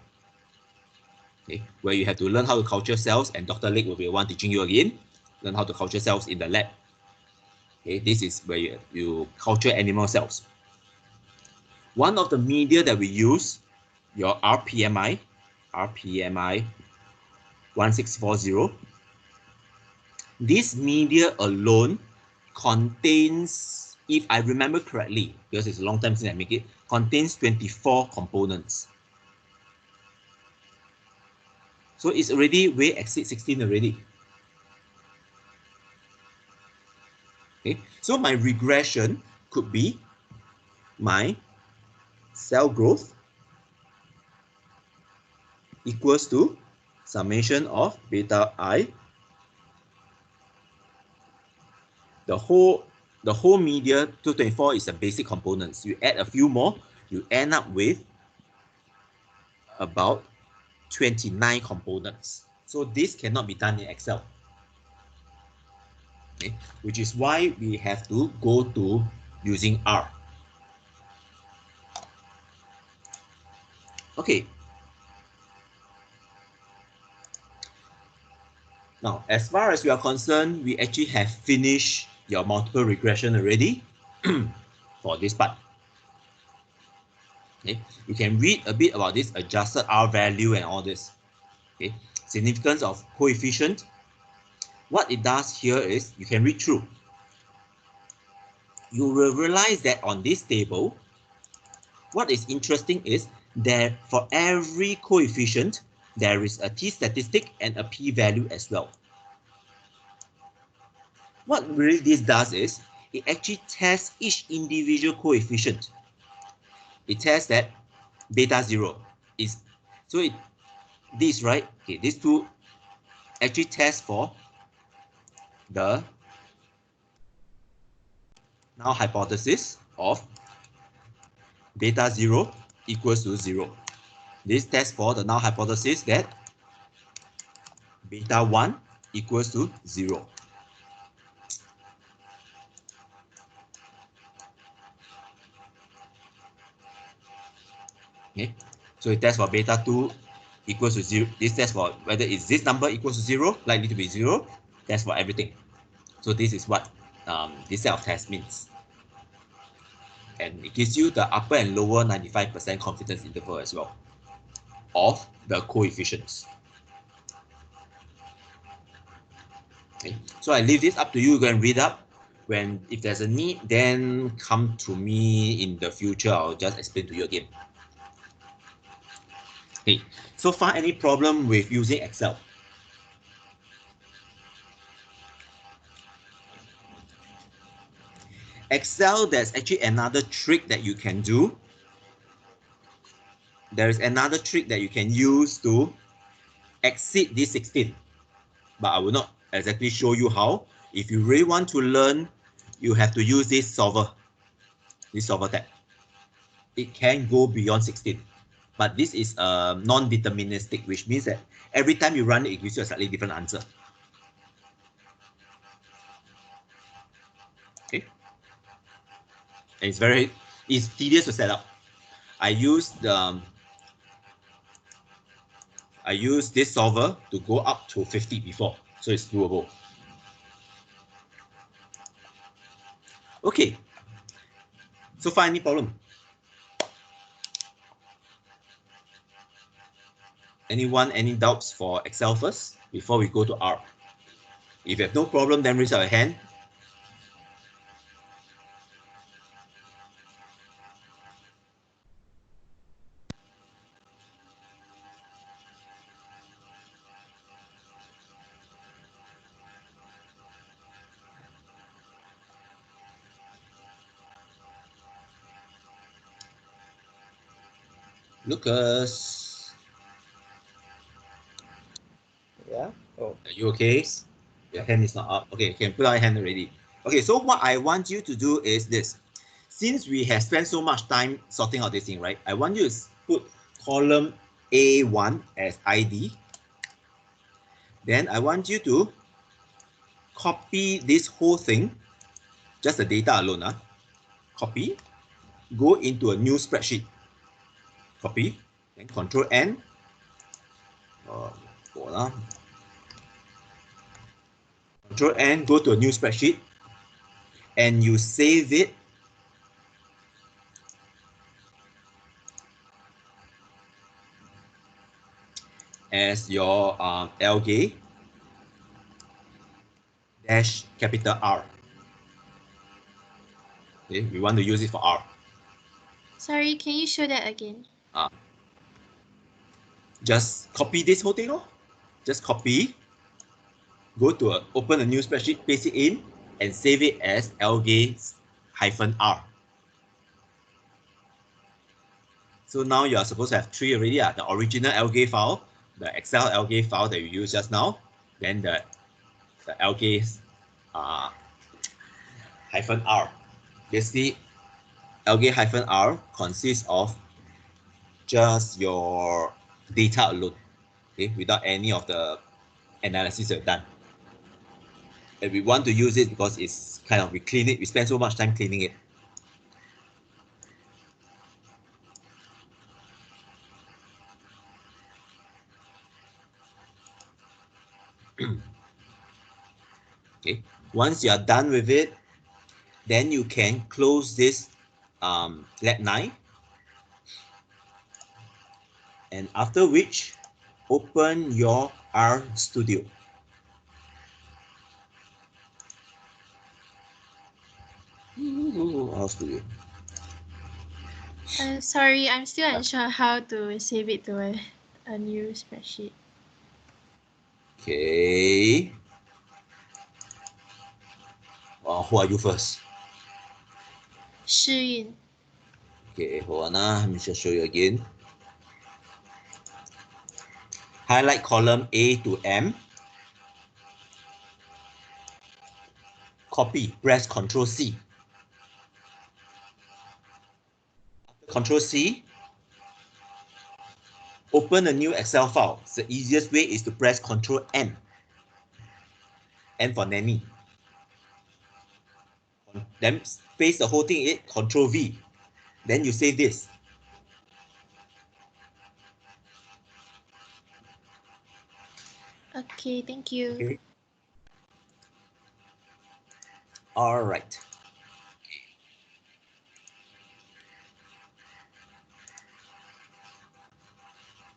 Okay, where you have to learn how to culture cells, and Dr. Lake will be the one teaching you again, learn how to culture cells in the lab. Okay, this is where you culture animal cells. One of the media that we use, your RPMI 1640. This media alone contains, if I remember correctly, because it's a long time since I make it, contains 24 components. So it's already way exceed 16 already. Okay, so my regression could be my cell growth equals to summation of beta I. The whole media 224 is the basic components. You add a few more, you end up with about 29 components. So this cannot be done in Excel. Okay, which is why we have to go to using R. Okay. Now, as far as we are concerned, we actually have finished your multiple regression already for this part. Okay, you can read a bit about this adjusted R value and all this. Okay, significance of coefficient. What it does here is you can read through. You will realize that on this table, what is interesting is that for every coefficient, there is a t-statistic and a p-value as well. What really this does is, it actually tests each individual coefficient. It tests that beta 0 is, so it, this, right? Okay, these two actually test for the null hypothesis of beta 0 equals to 0. This tests for the null hypothesis that beta 1 equals to 0. Okay, so it tests for beta 2 equals to 0. This tests for whether is this number equals to 0, likely to be 0. Test for everything. So this is what this set of tests means. And it gives you the upper and lower 95% confidence interval as well of the coefficients. Okay, so I leave this up to you. Go and read up. When if there's a need, then come to me in the future. I'll just explain to you again. Okay, so far any problem with using Excel? Excel, there's actually another trick that you can do. There is another trick that you can use to exceed this 16. But I will not exactly show you how. If you really want to learn, you have to use this solver tab. It can go beyond 16. But this is non-deterministic, which means that every time you run it, it gives you a slightly different answer. Okay. And it's tedious to set up. I use this solver to go up to 50 before, so it's doable. Okay. So far, any problem? Anyone, any doubts for Excel first before we go to R? If you have no problem, then raise your hand. Lucas, Yeah. Oh. are you okay? Your hand is not up. Okay, you can put out your hand already. Okay, so what I want you to do is this. Since we have spent so much time sorting out this thing, right? I want you to put column A1 as ID. Then I want you to copy this whole thing, just the data alone. Copy, go into a new spreadsheet. Copy, then Control N. Control N, go to a new spreadsheet, and you save it as your LG dash capital R. Okay, we want to use it for R. Sorry, can you show that again? Just copy this whole thing. Just copy, go to open a new spreadsheet, paste it in, and save it as LG-R. So now you are supposed to have 3 already. The original LG file, the Excel LG file that you used just now, then the LG -R. Basically, LG-R consists of just your data alone, okay, without any of the analysis you've done. And we want to use it because it's kind of, we clean it, we spend so much time cleaning it. Okay, once you are done with it, then you can close this lab 9, and after which open your R Studio. R Studio. Sorry, I'm still unsure how to save it to a new spreadsheet. Okay. Who are you first? Shi. Okay, hold on. Let me just show you again. Highlight column A to M. Copy, press Ctrl C. Ctrl C. Open a new Excel file. The easiest way is to press Ctrl N. N for nanny. Then paste the whole thing in it, Ctrl V. Then you save this. Okay, thank you. Okay. All right.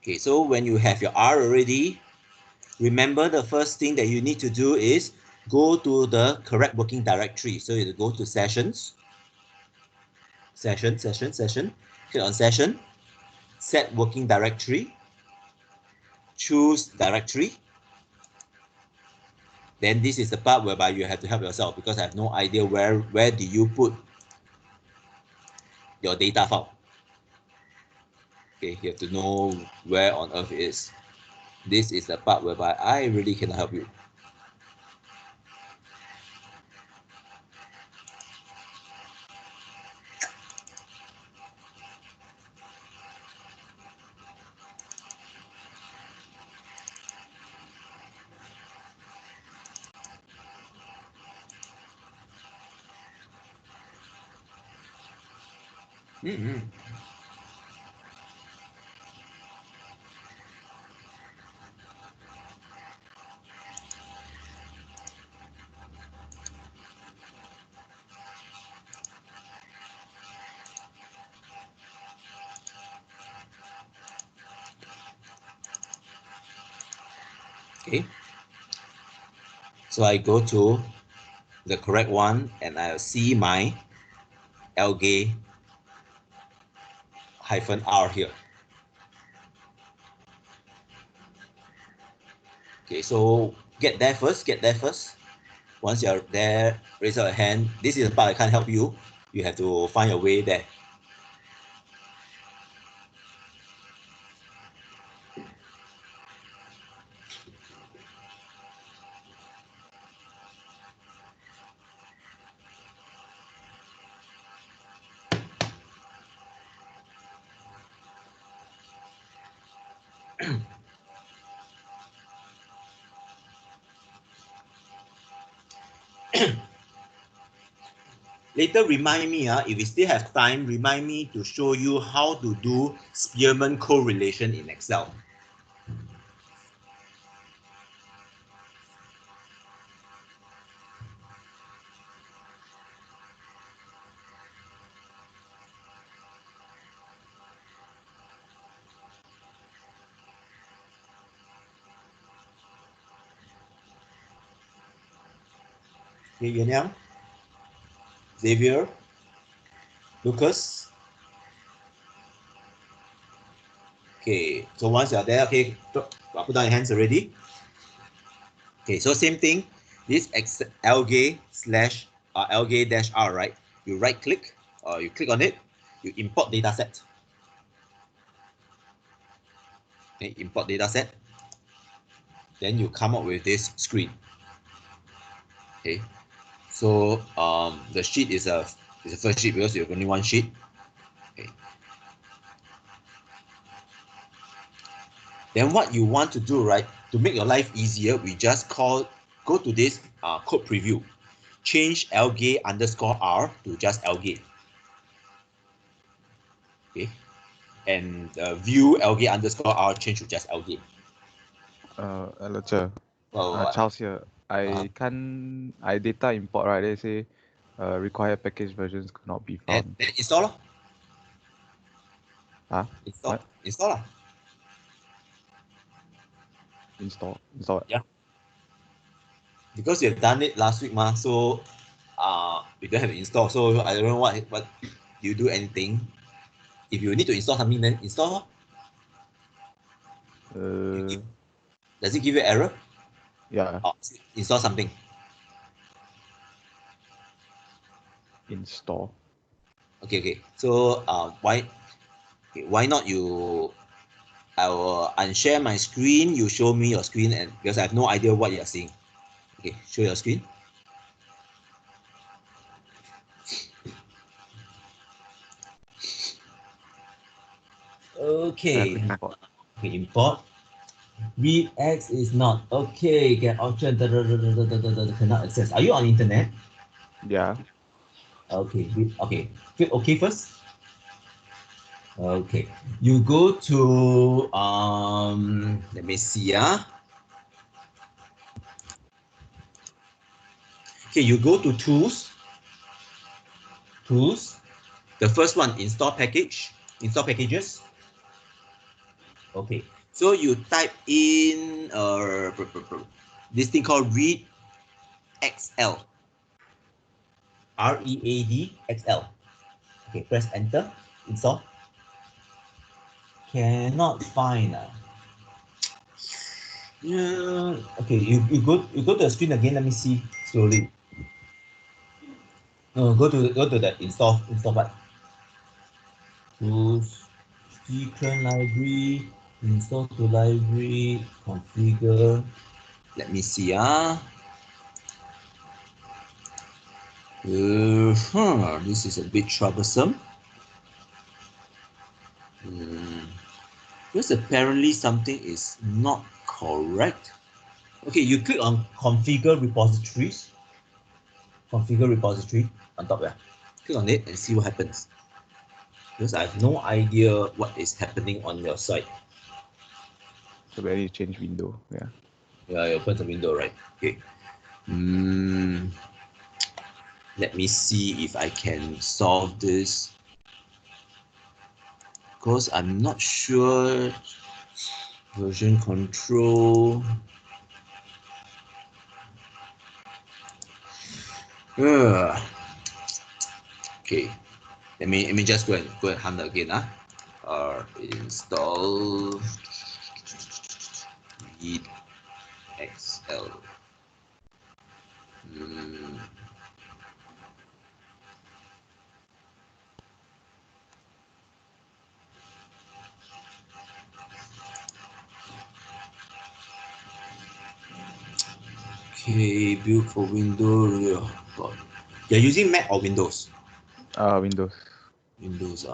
Okay, so when you have your R already, remember the first thing that you need to do is go to the correct working directory. So you go to sessions, session, click on session, set working directory, choose directory. Then this is the part whereby you have to help yourself because I have no idea where do you put your data file. Okay, you have to know where on earth it is. This is the part whereby I really cannot help you. Okay, so I go to the correct one and I'll see my algae -r here. Okay, so get there first. Once you're there, raise your hand. This is the part I can't help you. You have to find your way there. Later, remind me, if you still have time, remind me to show you how to do Spearmen correlation in Excel. Okay, Yunyang, Xavier, Lucas. Okay, so once you're there, okay, put down your hands already. Okay, so same thing. This algae slash algae dash R, right? You right click or you click on it, you import data set. Okay, import data set. Then you come up with this screen. Okay, so the sheet is a first sheet because you have only one sheet. Okay. Then what you want to do, right, to make your life easier, we just go to this code preview, change lgate underscore r to just lgate. Okay, and view lgate underscore r change to just lgate. Lecture. Charles here. I data import, right? They say required package versions could not be found. Then install lah. Huh? Install. What? Install lah. Install. Yeah. Because we have done it last week, so we don't have to install. So I don't know what you do anything. If you need to install something, then install. Does it give you error? Yeah. Oh, install something. Install. Okay. So why not you? I will unshare my screen. You show me your screen, and because I have no idea what you are seeing. Okay, show your screen. Okay. Import. Read X is not okay. Get option cannot access. Are you on internet? Yeah. Okay. Okay. Click OK first. Okay. You go to let me see. Okay. You go to tools. The first one, install package. Install packages. Okay. So you type in this thing called read XL. READXL. Okay, press enter. Install. Cannot find. Yeah. Okay, you go to the screen again. Let me see slowly. No, go to the install button. Tools, Spearmen library, install to library, configure. Let me see. This is a bit troublesome. Because apparently something is not correct. Okay, you click on configure repositories. Configure repository on top there. Click on it and see what happens. Because I have no idea what is happening on your site. So where you change window, yeah. Yeah, you open the window, right? Okay. Let me see if I can solve this. Because I'm not sure. Version control. Okay. Let me just go and hunt again. Install read XL. Okay, build for Windows. You're using Mac or Windows? Windows. Windows.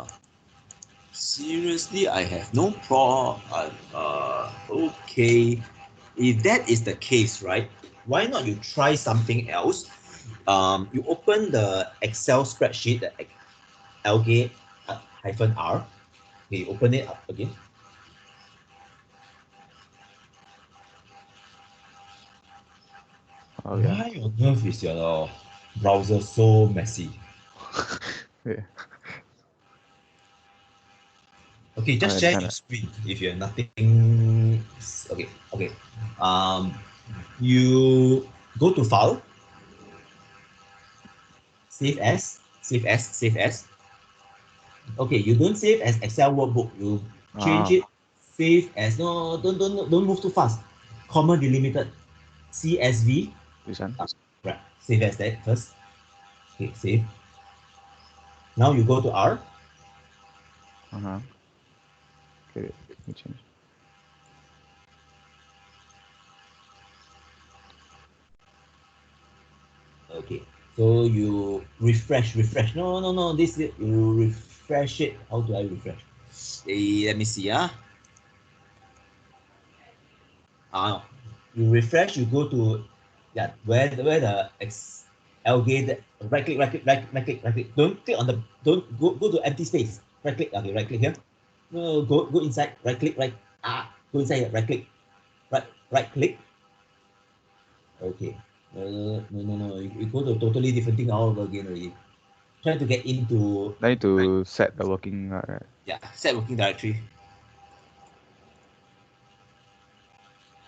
Seriously, I have no problem. Okay. If that is the case, right? Why not you try something else? You open the Excel spreadsheet, the lgate -r. Okay, open it up again. Oh, yeah. Why on earth is your browser so messy? Yeah. Okay, just share your screen if you have nothing. Okay. You go to file, save as. Okay, you don't save as Excel workbook. You change it, save as. No, don't move too fast. Comma delimited, CSV. This one. Right, save as that first. Okay, save. Now you go to R. Okay, let me change. Okay, so you refresh. No. This you refresh it. How do I refresh? Let me see. You refresh. You go to Yeah, where the algae, right click, right click, right click, right click. Don't click on the, don't go to empty space. Right click, okay, right click here. No, go inside, right click, go inside here, right click, right click. Okay. No. You go to totally different thing all over again already. Trying to get into. I need to set the working right. Yeah, set working directory.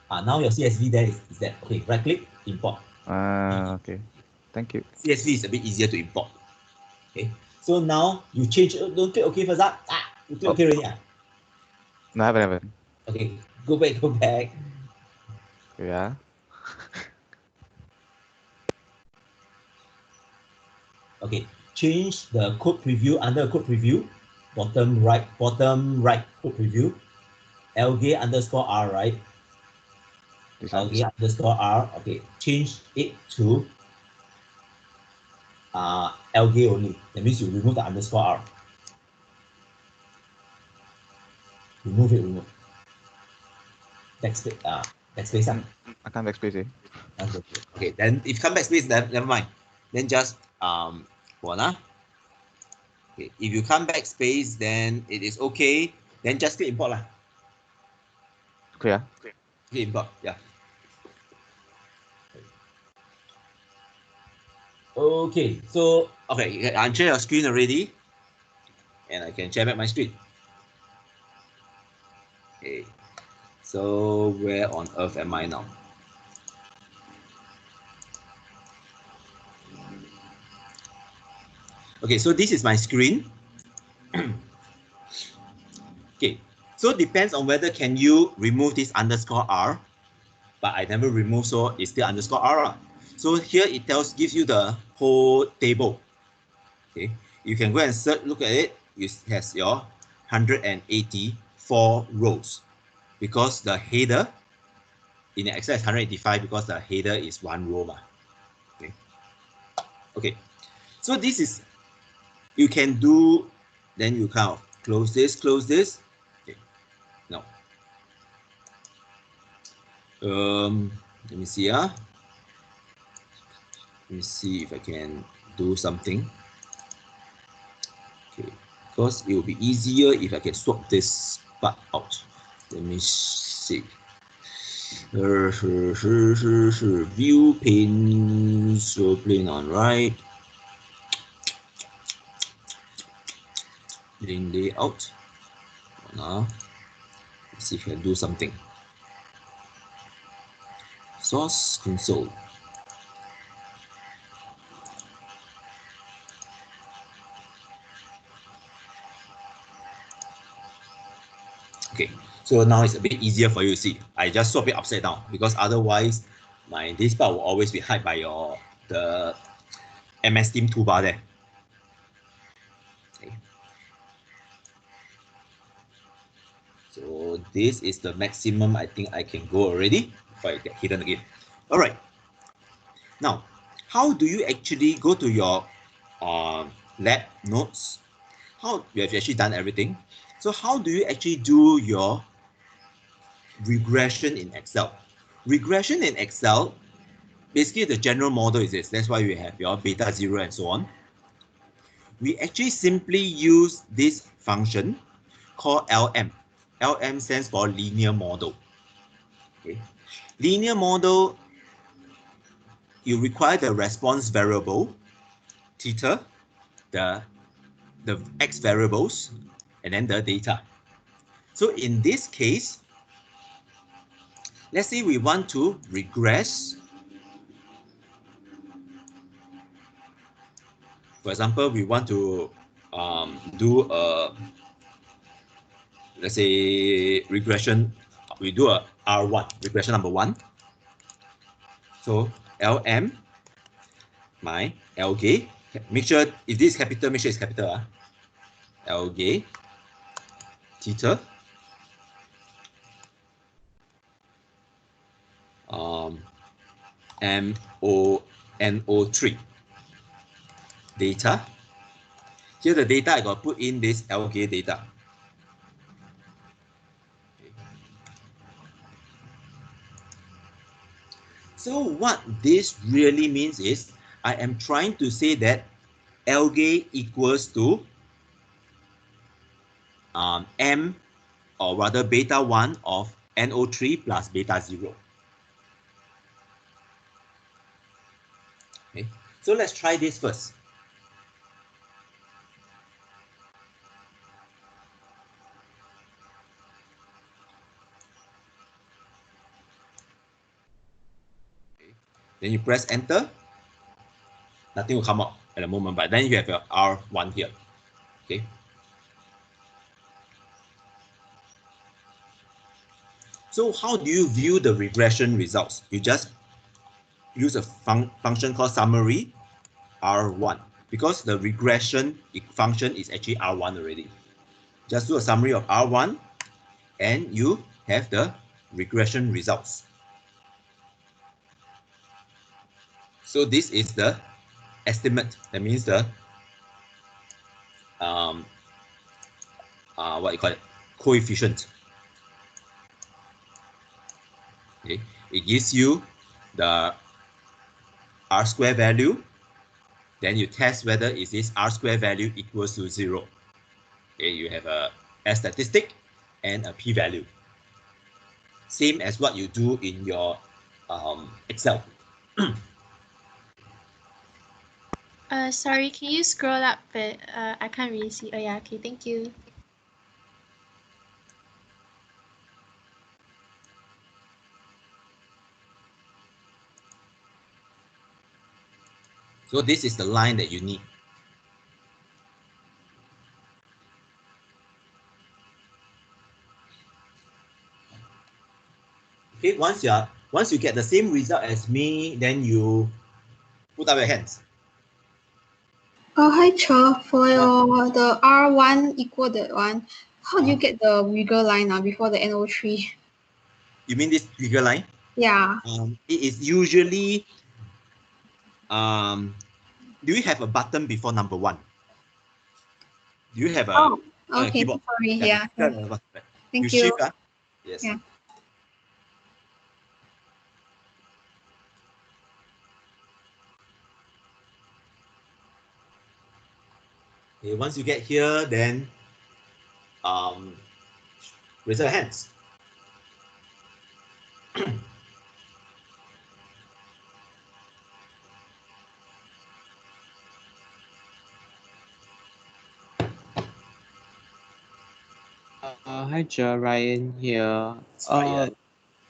Now your CSV there is that. Okay, right click, import. Okay. Thank you. CSV is a bit easier to import. Okay. So now you change, don't click OK first. You click OK already. No, I haven't. Okay, go back. Yeah. Okay, change the code preview under code preview, bottom right code preview, algae underscore r, right? This one. Algae underscore r. Okay, change it to algae only. That means you remove the underscore r. Remove it. Backspace. Backspace. I can't backspace it. Okay, then if you come backspace, then never mind. Then just okay, if you come backspace, then it is okay. Then just click import lah. Clear. Click import. Yeah. Okay, so okay, you can unshare your screen already, and I can share back my screen. Okay, so where on earth am I now? Okay, so this is my screen. Okay, so depends on whether can you remove this underscore r, but I never remove, so it's still underscore r. So here it gives you the whole table. Okay, you can go and search, look at it. It has your 184 rows because the header in the Excel is 185 because the header is one row. Okay, so this is, you can do, then you kind of close this. Okay, now let me see. Let me see if I can do something. Okay, because it will be easier if I can swap this part out. Let me see. View pane, so plane on right. Then layout. Now, let's see if I can do something. Source console. Okay, so now it's a bit easier for you to see. I just swap it upside down because otherwise, this part will always be hid by the MS Team toolbar there. Okay. So this is the maximum I think I can go already before I get hidden again. All right. Now, how do you actually go to your lab notes? How you have actually done everything. So how do you actually do your regression in Excel? Regression in Excel, basically the general model is this. That's why we have your beta 0 and so on. We actually simply use this function called LM. LM stands for linear model. Okay. Linear model, you require the response variable, theta, the x variables, and then the data. So in this case, let's say we want to regress. For example, we want to do a, let's say, regression. We do a R1, regression number 1. So LM, my algae. Make sure if this is capital, make sure it's capital. Algae, theta, MONO3 data. Here the data I got put in this algae data. So what this really means is I am trying to say that algae equals to m, or rather beta 1 of NO3 plus beta 0. Okay, so let's try this first. Okay. Then you press enter. Nothing will come up at the moment, but then you have your R1 here. Okay. So how do you view the regression results? You just use a function called summary R1, because the regression function is actually R1 already. Just do a summary of R1 and you have the regression results. So this is the estimate. That means the what you call it, coefficient. Okay, it gives you the R square value. Then you test whether is this R square value equals to 0. Okay, you have a S statistic and a P value. Same as what you do in your Excel. Sorry, can you scroll up a bit? I can't really see. Oh yeah, okay, thank you. So this is the line that you need. Okay, once you get the same result as me, then you put up your hands. Hi, Che. For your the R1 equal that one, how do you get the bigger line before the NO3? You mean this bigger line? Yeah. It is usually do you have a button before number 1? Do you have a Okay. keyboard? Sorry. Yeah. You Thank you. shift, yes. Yeah. Okay, once you get here, then raise your hands. Hi, Ryan here. Ryan.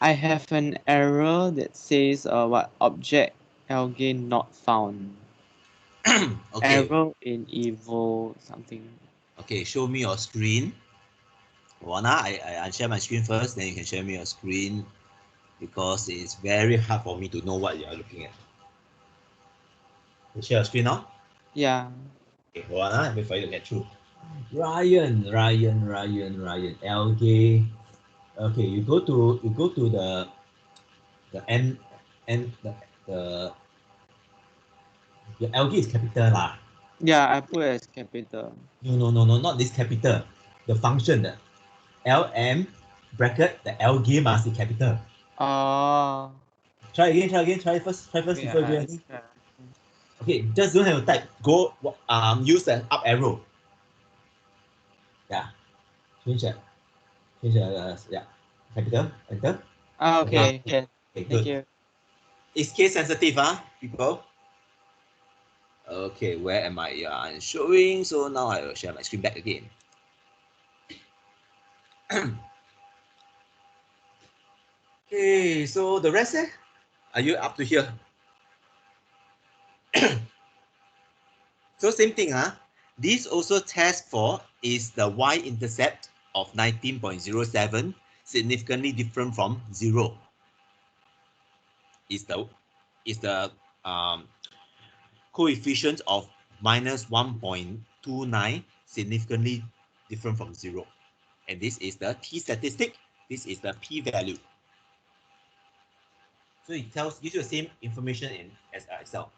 I have an error that says what object algae not found. Okay. Error in Evo something. Okay, show me your screen. Wana, I share my screen first, then you can share me your screen because it's very hard for me to know what you are looking at. You share your screen now? Yeah. Okay, Wana, let me for you to get through. Ryan, algae. Okay, you go to the N the your algae is capital lah. Yeah, I put as capital. No, not this capital. The function, the LM bracket, the algae must be capital. Oh. Try again. Try first before you do anything. Okay, just don't have to type. Go use the up arrow. Yeah. Change that. Yeah. Capital. Enter. Okay. Okay, Thank good. you. It's case sensitive, people. Okay, where am I? Yeah, I'm showing. So now I will share my screen back again. Okay, so the rest, are you up to here? So same thing, This also tests for is the y-intercept of 19.07 significantly different from 0? Is the coefficient of minus 1.29 significantly different from 0? And this is the t statistic. This is the p value. So it gives you the same information in Excel.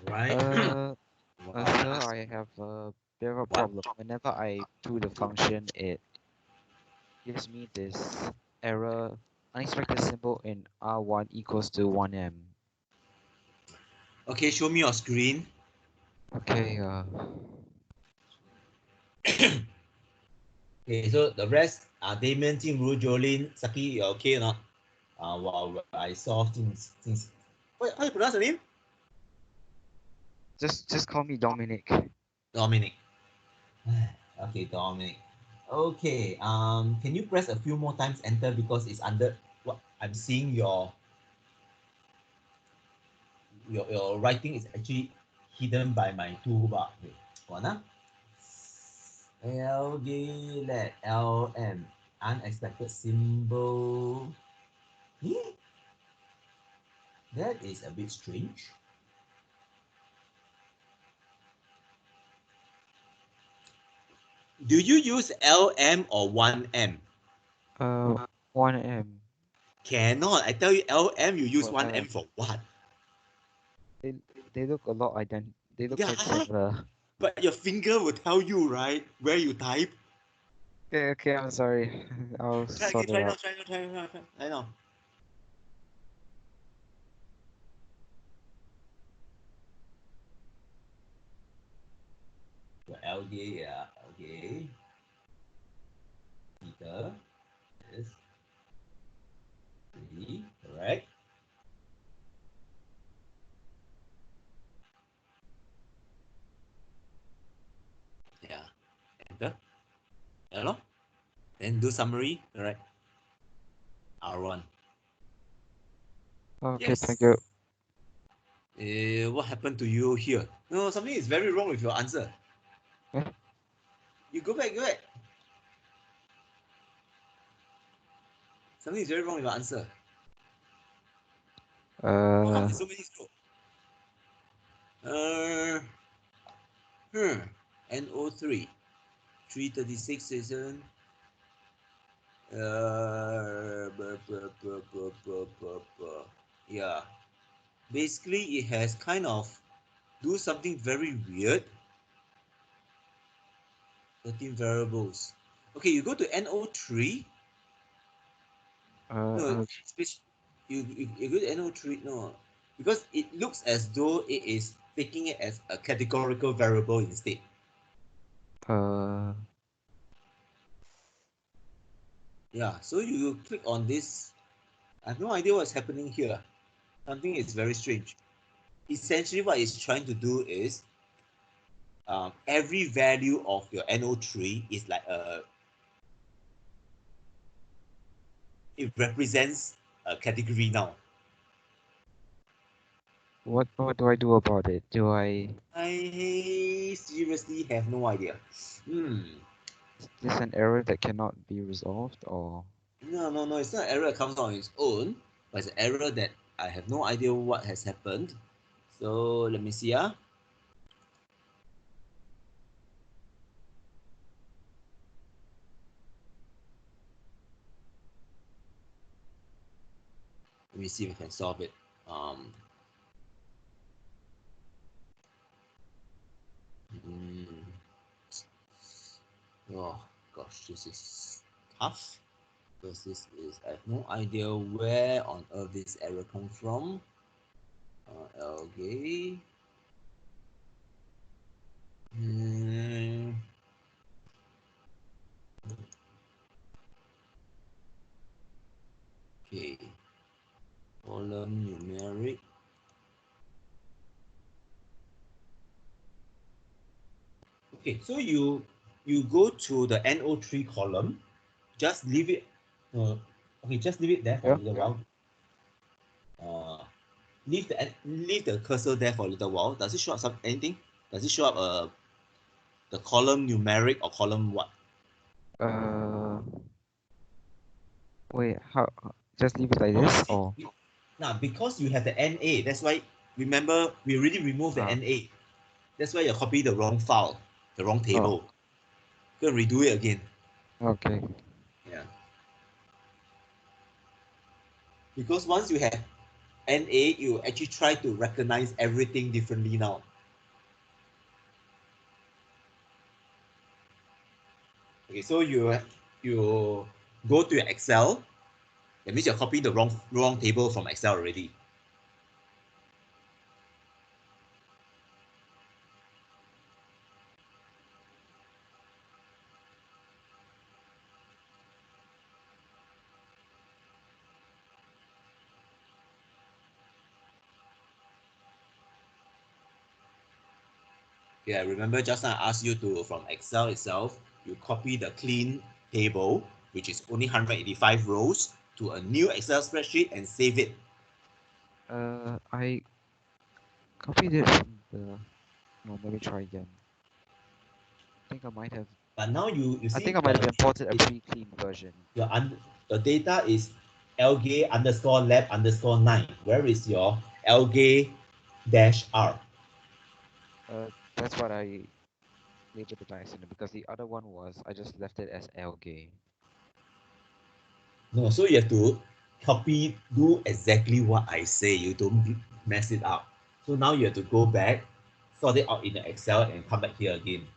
Right. Sir, I have a We have a What? problem. Whenever I do the function, it gives me this error, unexpected symbol in R1 equals to 1M. Okay, show me your screen. Okay, Okay, so the rest are Damien, Jingru, Jolene, Saki, you okay or not? Wow, I saw things. What, how you pronounce your name? just call me Dominic. Dominic. Okay, Dominic. Okay, can you press a few more times enter because it's under what I'm seeing your writing is actually hidden by my toolbar. Okay, one LG let LM unexpected symbol. Yeah, that is a bit strange. Do you use LM or 1M? 1M. Cannot. I tell you LM, you use Well, 1M for what? They look a lot they look quite Yeah, similar. but your finger will tell you, right, where you type. Okay, I'm sorry. I'll Try, sort it try now, out. try now, try now, try now. LG, yeah, okay. Peter, yes. C, correct. Yeah, enter. Hello. Then do summary, correct. R1. Okay, Yes. thank you. What happened to you here? No, something is very wrong with your answer. Eh? You go back, go back. Something is very wrong with your answer. How come there's so many strokes? NO3. 336 is yeah. Basically, it has kind of do something very weird. 13 variables. Okay, you go to NO3. No, you go to NO3. No, because it looks as though it is taking it as a categorical variable instead. Yeah, so you click on this. I have no idea what's happening here. Something is very strange. Essentially, what it's trying to do is every value of your NO3 is like it represents a category now. What do I do about it? Do I I seriously have no idea. Is this an error that cannot be resolved or No, it's not an error that comes on its own, but it's an error that I have no idea what has happened. So let me see. Let me see if I can solve it. Oh gosh, this is tough because this is I have no idea where on earth this error comes from. Okay. Okay. Column numeric. Okay, so you go to the NO3 column, just leave it. Okay, just leave it there for a little while. Leave the cursor there for a little while. Does it show up anything? Does it show up the column numeric or column what? wait, how just leave it like this or Now because you have the NA, that's why remember we already removed the NA. That's why you copy the wrong file, the wrong table. Go and redo it again. Okay. Yeah. Because once you have NA, you actually try to recognize everything differently now. Okay, so you go to your Excel. That means you're copying the wrong table from Excel already. Yeah, remember just now I asked you to, from Excel itself, you copy the clean table, which is only 185 rows, to a new Excel spreadsheet and save it. I copied it from the. No, let me try again. I think I might have. But now you I see think I might have imported a pre-clean version. the data is LG underscore lab underscore 9. Where is your LG dash R? That's what I labeled it by accident because the other one was I just left it as LG. No, so you have to do exactly what I say. You don't mess it up. So now you have to go back, sort it out in the Excel, and come back here again.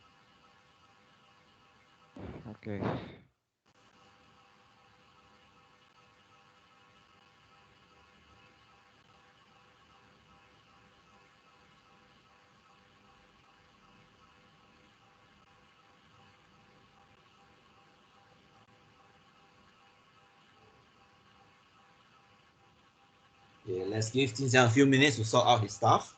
Okay. Okay, let's give Jinxiang a few minutes to sort out his stuff.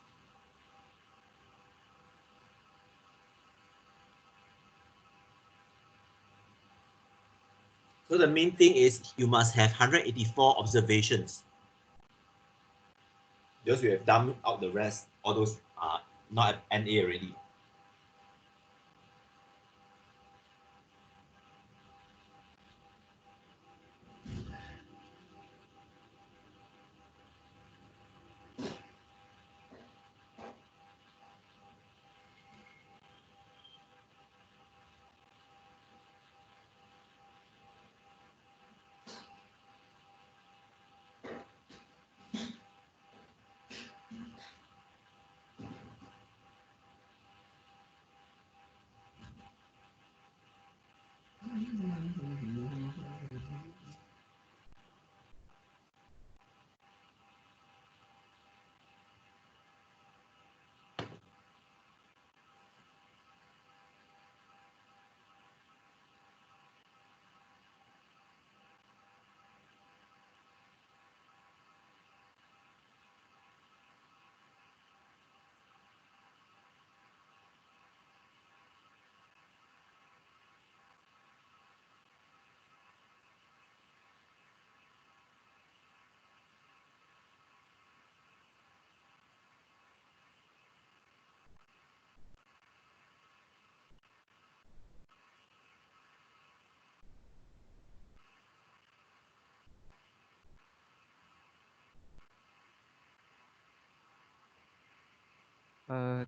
So the main thing is you must have 184 observations. Because we have done out the rest, all those are not at NA already.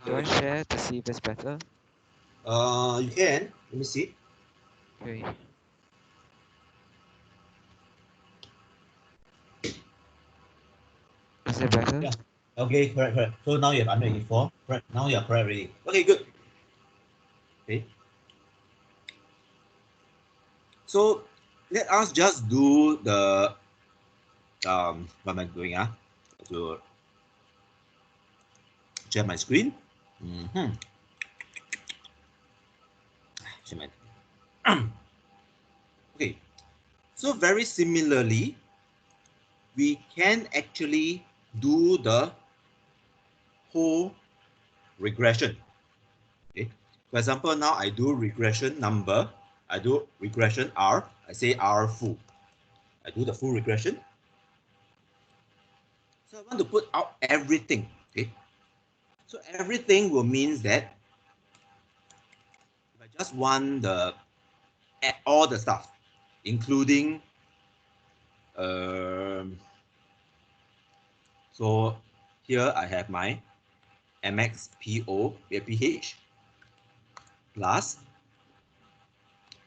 Do I share to see if it's better? You can. Let me see. Okay. Is it better? Yeah. Okay, correct. So now you have 184. Right. Now you are correct already. Okay, good. Okay. So let us just do the what am I doing? To share my screen. Share my okay. So very similarly, we can actually do the whole regression. Okay. For example, now I do regression number. I do regression R. I say R full. I do the full regression. So I want to put out everything. Okay. So everything will mean that if I just want all the stuff, including so here I have my MXPO PH plus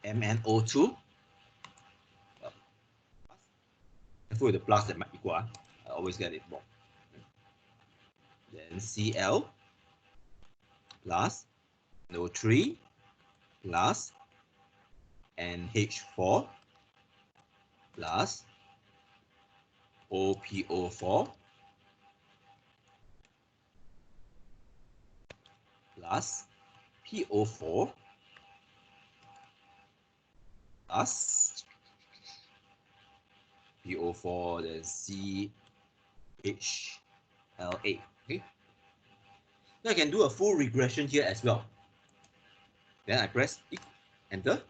MNO2. For the plus that might equal, I always get it wrong. Then Cl plus NO3 plus NH4 plus OPO4 plus PO4 plus PO4, then CHLA. Okay. Now I can do a full regression here as well. Then I press enter.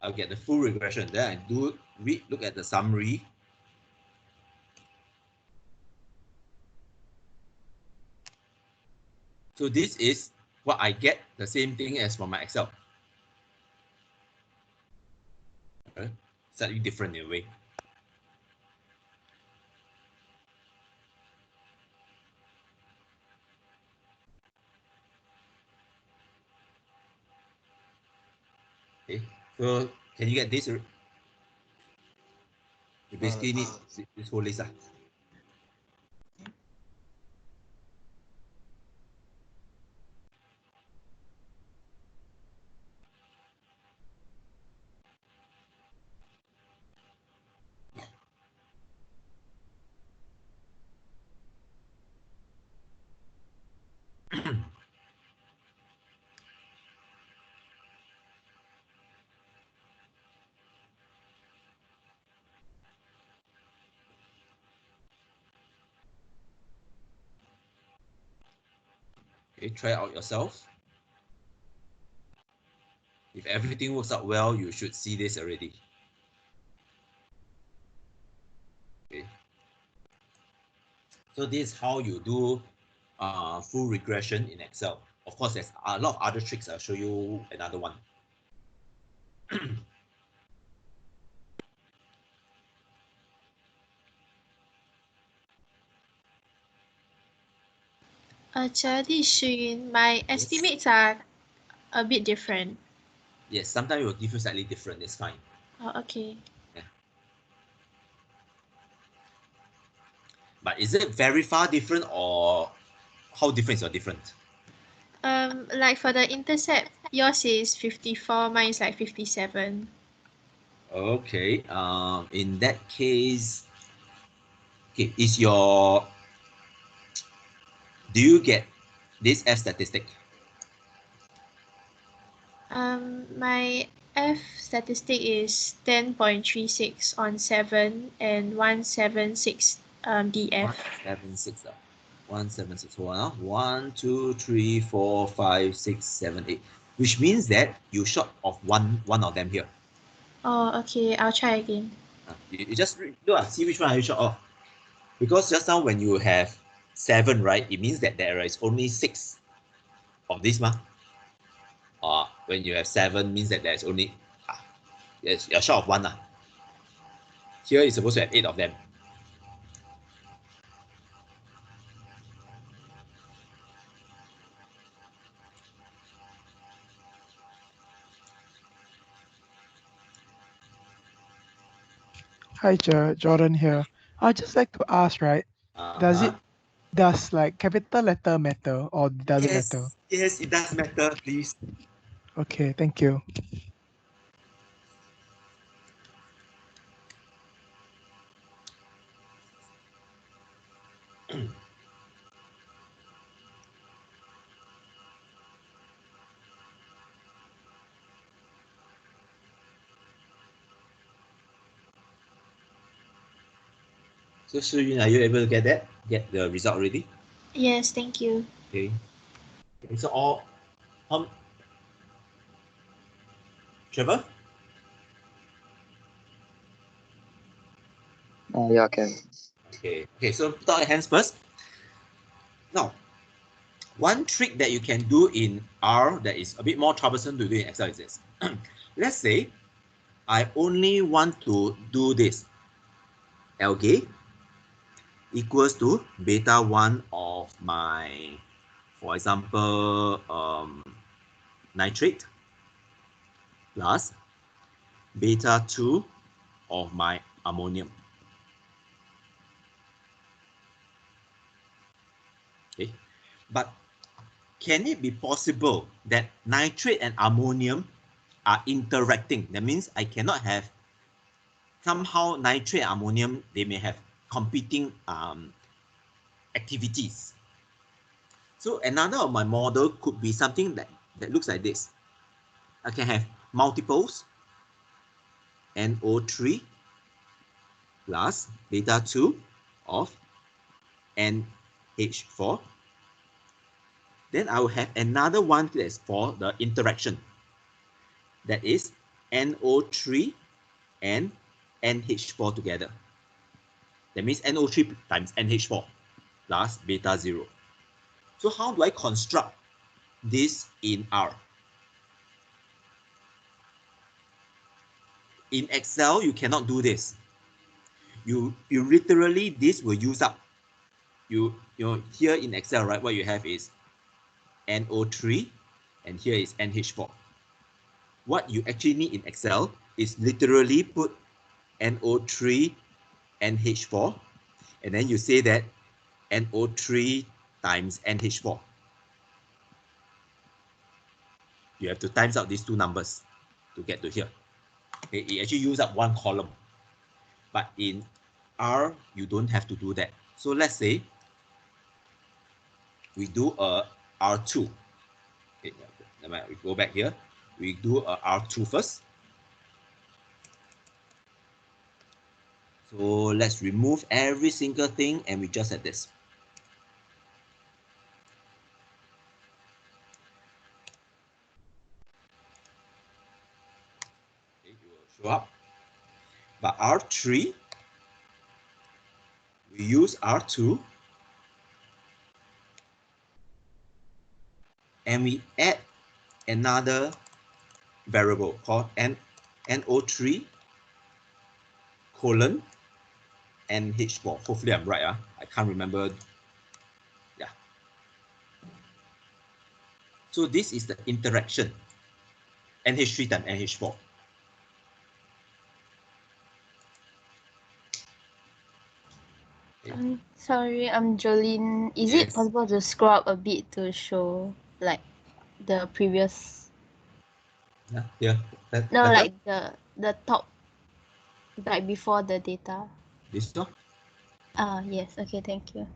I'll get the full regression. Then I look at the summary. So this is what I get, the same thing as from my Excel. Okay. Slightly different in a way. Okay. So can you get this? You basically need this whole list. Okay, try out yourself. If everything works out well, you should see this already. Okay. So this is how you do full regression in Excel. Of course, there's a lot of other tricks. I'll show you another one. My estimates are a bit different. Yes, sometimes it will give you slightly different. It's fine. Oh, okay. Yeah. But is it very far different, or how different is your different? Like for the intercept, yours is 54, mine is like 57. Okay. In that case, okay, do you get this F statistic? My F statistic is 10.36 on 7 and 176 DF. 176. 176. Hold on. 1, 2, 3, 4, 5, 6, 7, 8. Which means that you short of one of them here. Oh, okay. I'll try again. You just see which one are you short of. Because just now when you have 7, right, it means that there is only 6 of this, when you have 7, means that there's only yes, you're short of 1. Here you're supposed to have 8 of them. Hi, Jordan here. I'd just like to ask, right? Does like capital letter matter or does it matter? Yes, it does matter, please. Okay, thank you. So Shuyun, are you able to get the result already? Yes, thank you. Okay. So all Trevor? Yeah, can. Okay, so put out your hands first. Now, one trick that you can do in R that is a bit more troublesome to do in Excel is this. Let's say I only want to do this. Algae equals to beta 1 of my, for example, nitrate plus beta 2 of my ammonium. Okay, but can it be possible that nitrate and ammonium are interacting. That means I cannot have somehow nitrate and ammonium, they may have competing activities. So another of my model could be something that looks like this. I can have multiples NO3 plus beta 2 of NH4. Then I will have another one that's for the interaction. That is NO3 and NH4 together. That means NO3 times NH4 plus beta 0. So how do I construct this in R? In Excel, you cannot do this. You literally, this will use up. You know, here in Excel, right, what you have is NO3 and here is NH4. What you actually need in Excel is literally put NO3 NH4 and then you say that NO3 times NH4. You have to times out these two numbers to get to here. Okay, it actually use up one column. But in R, you don't have to do that. So let's say we do a R2. Okay, we go back here. We do a R2 first. So let's remove every single thing and we just have this. Okay, it will show up. But R3, we use R2 and we add another variable called NO3 colon NH4. Hopefully I'm right. I can't remember. Yeah. So this is the interaction. NH3 times NH4. Sorry, I'm Jolene. Is it Yes. possible to scroll up a bit to show like the previous? Yeah. Yeah. No, Better? like the top, like before the data. This one? Yes. Okay, thank you.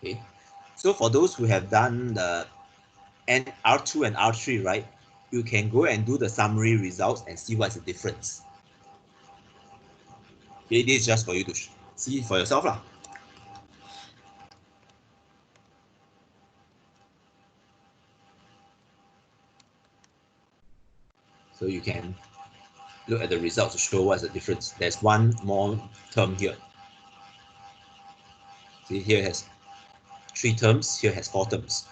Okay. So for those who have done the R2 and R3, right, you can go and do the summary results and see what's the difference. Okay, this is just for you to see for yourself lah. So you can look at the results to show what's the difference. There's one more term here. See, here has 3 terms, here has 4 terms.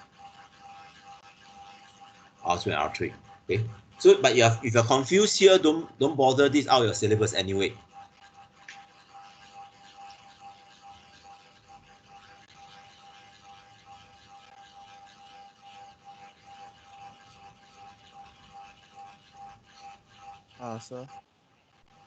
R2 and R3. Okay. So, but if you're confused here, don't bother. This out your syllabus anyway. Sir.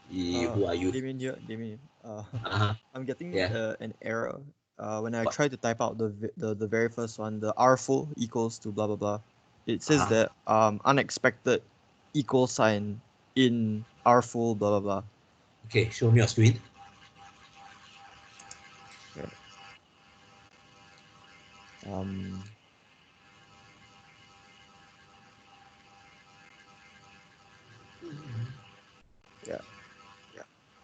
Who are you? Damien here. Damien. Uh-huh. I'm getting Yeah. an error. When I What? try to type out the very first one, the R full equals to blah blah blah. It says Uh-huh. that unexpected equal sign in R full blah blah blah. Okay, show me your screen. Okay. Yeah.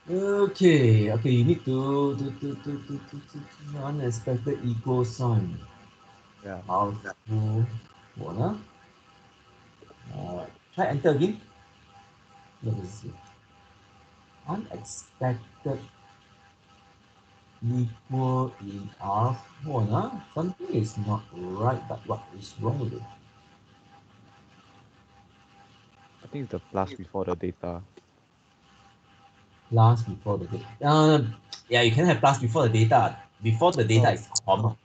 Okay, you need to unexpected equal sign. Yeah. Powerful one. Alright, try enter again. Let us see. Unexpected equal in R4. Something is not right, but what is wrong with it? I think it's the plus before the data. Plus before the data. Yeah, you can have plus before the data. Before the data is comma.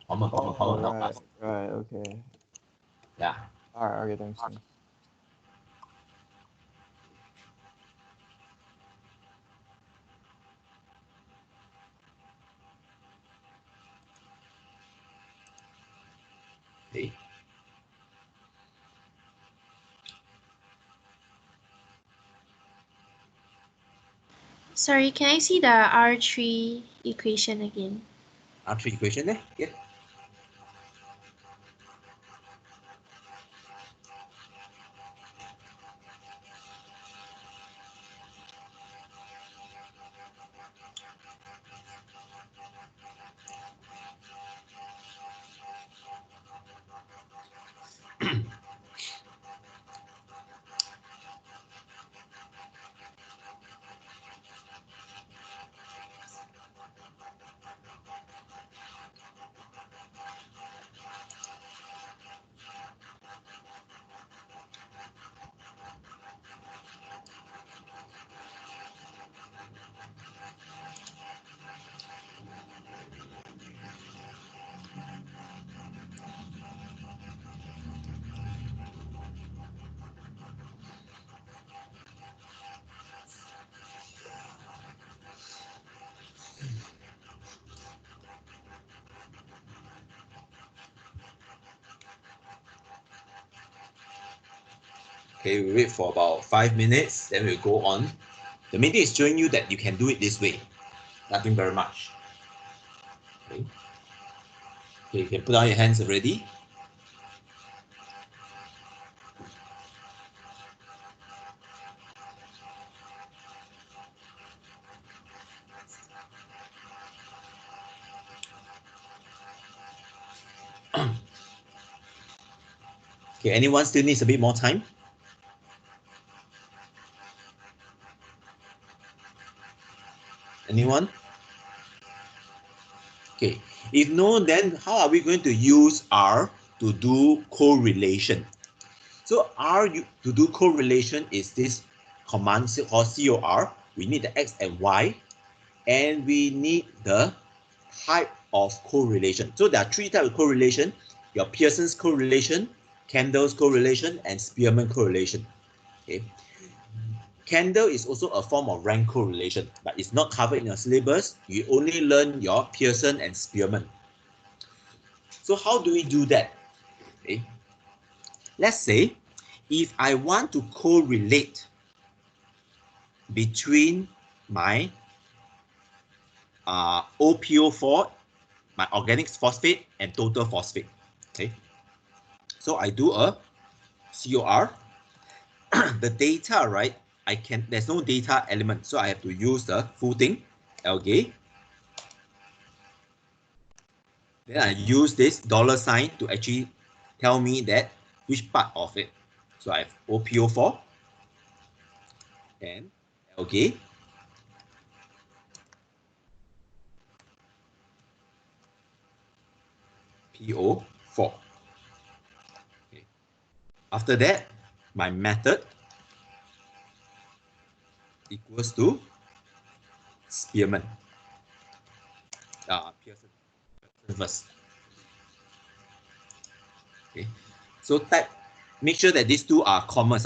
Comma, not right, plus. right, okay. Yeah. Alright, okay, thanks. Okay. Sorry, can I see the R3 equation again? R3 equation there. Yeah. Okay, we wait for about 5 minutes, then we'll go on. The main thing is showing you that you can do it this way. Nothing very much. Okay. Okay, you can put down your hands already. Okay, anyone still needs a bit more time? Anyone? Okay, if no, then how are we going to use R to do correlation? So R to do correlation is this command called COR. We need the X and Y, and we need the type of correlation. So there are three types of correlation: your Pearson's correlation, Kendall's correlation, and Spearman correlation. Okay. Kendall is also a form of rank correlation, but it's not covered in your syllabus. You only learn your Pearson and Spearman. So how do we do that? Okay. Let's say if I want to correlate between my OPO4, my organic phosphate, and total phosphate. Okay. So I do a COR. The data, right? There's no data element, so I have to use the full thing, LG. Then I use this dollar sign to actually tell me that which part of it. So I have OPO4 and LG. PO4. Okay. After that, my method equals to Spearman. Pearson first. Okay. So make sure that these two are commas.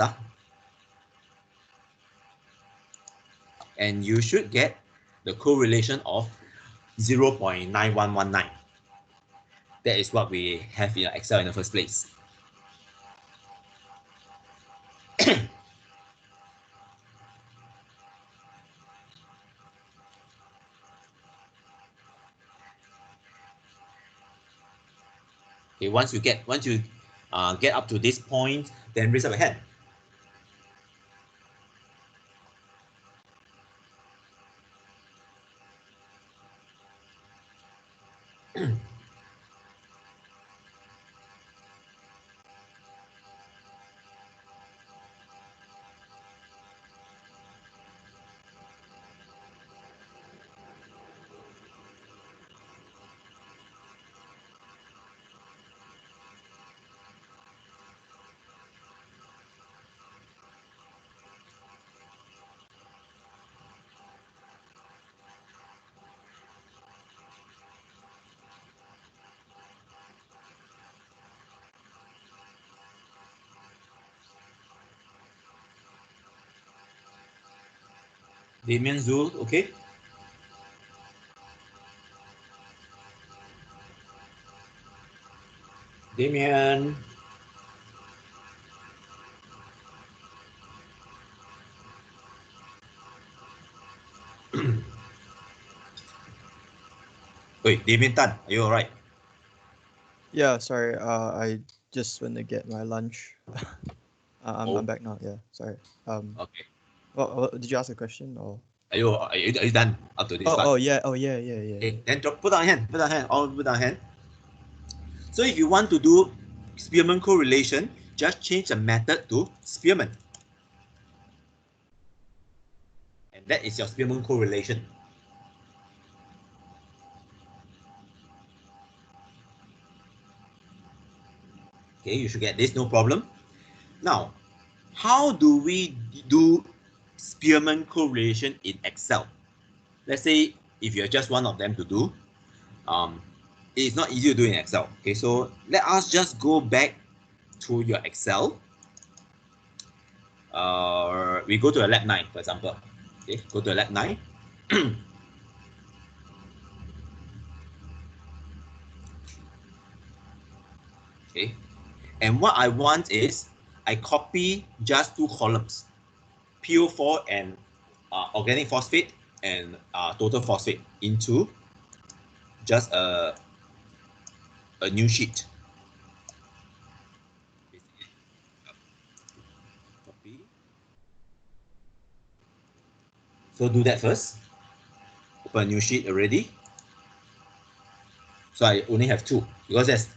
And you should get the correlation of 0.9119. That is what we have in Excel in the first place. Okay, once you get up to this point, then raise up your hand. Damien, Zul, okay? Damien. Wait, Damien Tan, are you alright? Yeah, sorry. I just went to get my lunch. I'm back now. Yeah, sorry. Okay. Did you ask a question or? Are you done up to this part? Oh yeah. Yeah. Okay, then put down hand. All put down hand. So if you want to do Spearman correlation, just change the method to Spearman. And that is your Spearman correlation. Okay, you should get this, no problem. Now, how do we do Spearman correlation in Excel? Let's say if you're just one of them to do, it's not easy to do in Excel. Okay, so let us just go back to your Excel. We go to a lab 9, for example. Okay, go to a lab 9. Okay, and what I want is I copy just 2 columns, PO4 and organic phosphate and total phosphate into just a new sheet. Copy. So do that first. Open a new sheet already. So I only have 2 because that's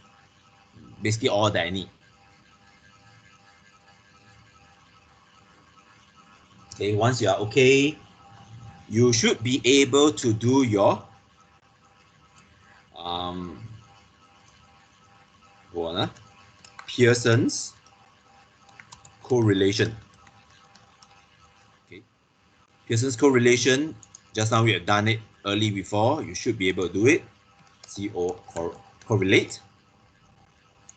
basically all that I need. Okay, once you are okay, you should be able to do your Pearson's correlation. Okay, Pearson's correlation. Just now we have done it early before. You should be able to do it. Correlate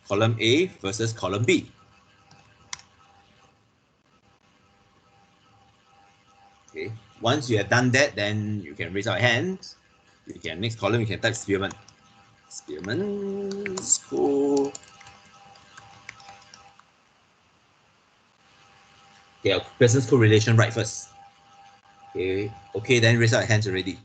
column A versus column B. Okay, once you have done that, then you can raise our hands. You can next column you can type Spearman. Spearman's correlation. Okay, Pearson's correlation right first. Okay, then raise our hands already.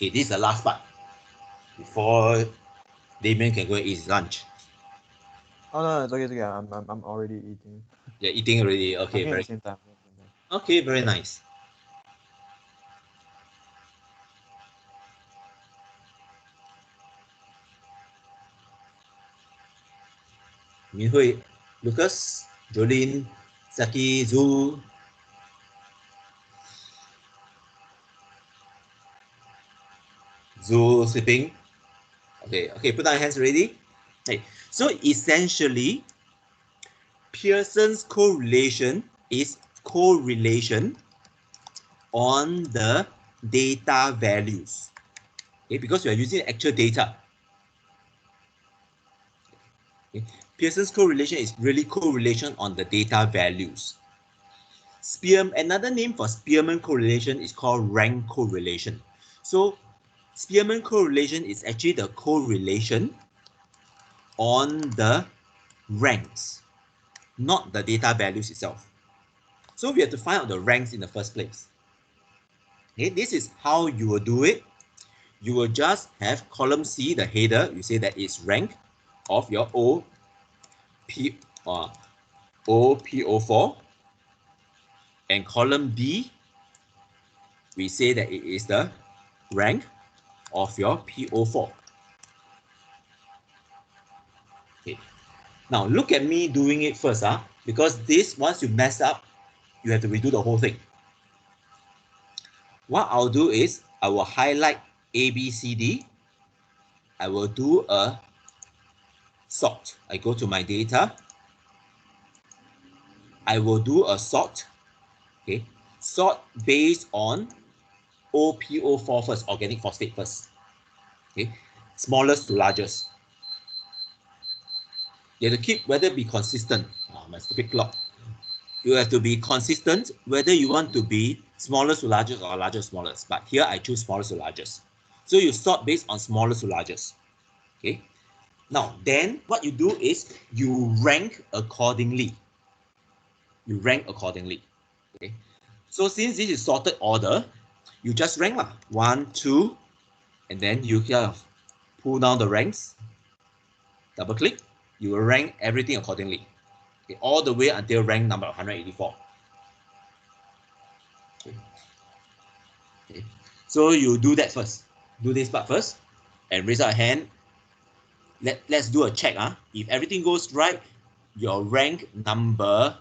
Okay, this is the last part before Damien can go and eat his lunch. Oh no, it's okay. I'm already eating. You're eating already. Okay, At very the same time. okay, very nice. Minhui, Lucas, Jolene, Saki, Zul. Zul sleeping. Okay, put down your hands already. Okay, so essentially, Pearson's correlation is correlation on the data values. Okay, because we are using actual data. Okay. Pearson's correlation is really correlation on the data values. Another name for Spearman correlation is called rank correlation. So Spearman correlation is actually the correlation on the ranks, not the data values itself. So we have to find out the ranks in the first place. Okay, this is how you will do it. You will just have column C, the header, you say that is rank of your OPO4, and column D, we say that it is the rank of your PO4. Okay. Now look at me doing it first, because this, once you mess up, you have to redo the whole thing. What I'll do is I will highlight A, B, C, D. I will do a sort. I go to my data. I will do a sort. Okay, sort based on OPO4 first, organic phosphate first. Okay, smallest to largest. You have to keep whether be consistent. Oh, my stupid clock. You have to be consistent whether you want to be smallest to largest or largest to smallest. But here I choose smallest to largest. So you sort based on smallest to largest. Okay. Now, then what you do is you rank accordingly. You rank accordingly. Okay. So since this is sorted order, you just rank lah. 1, 2, and then you kind of pull down the ranks. Double click. You will rank everything accordingly. Okay, all the way until rank number 184. Okay. Okay. So you do that first. Do this part first, and raise our hand. Let's do a check. If everything goes right, your rank number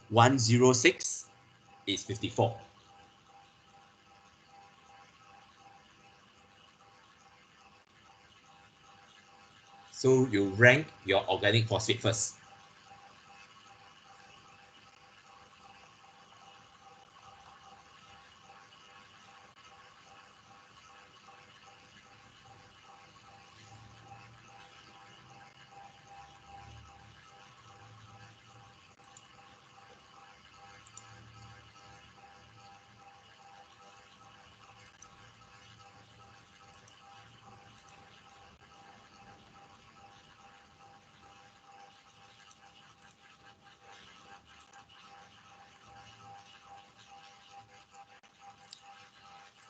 106 is 54. So you rank your organic phosphate first.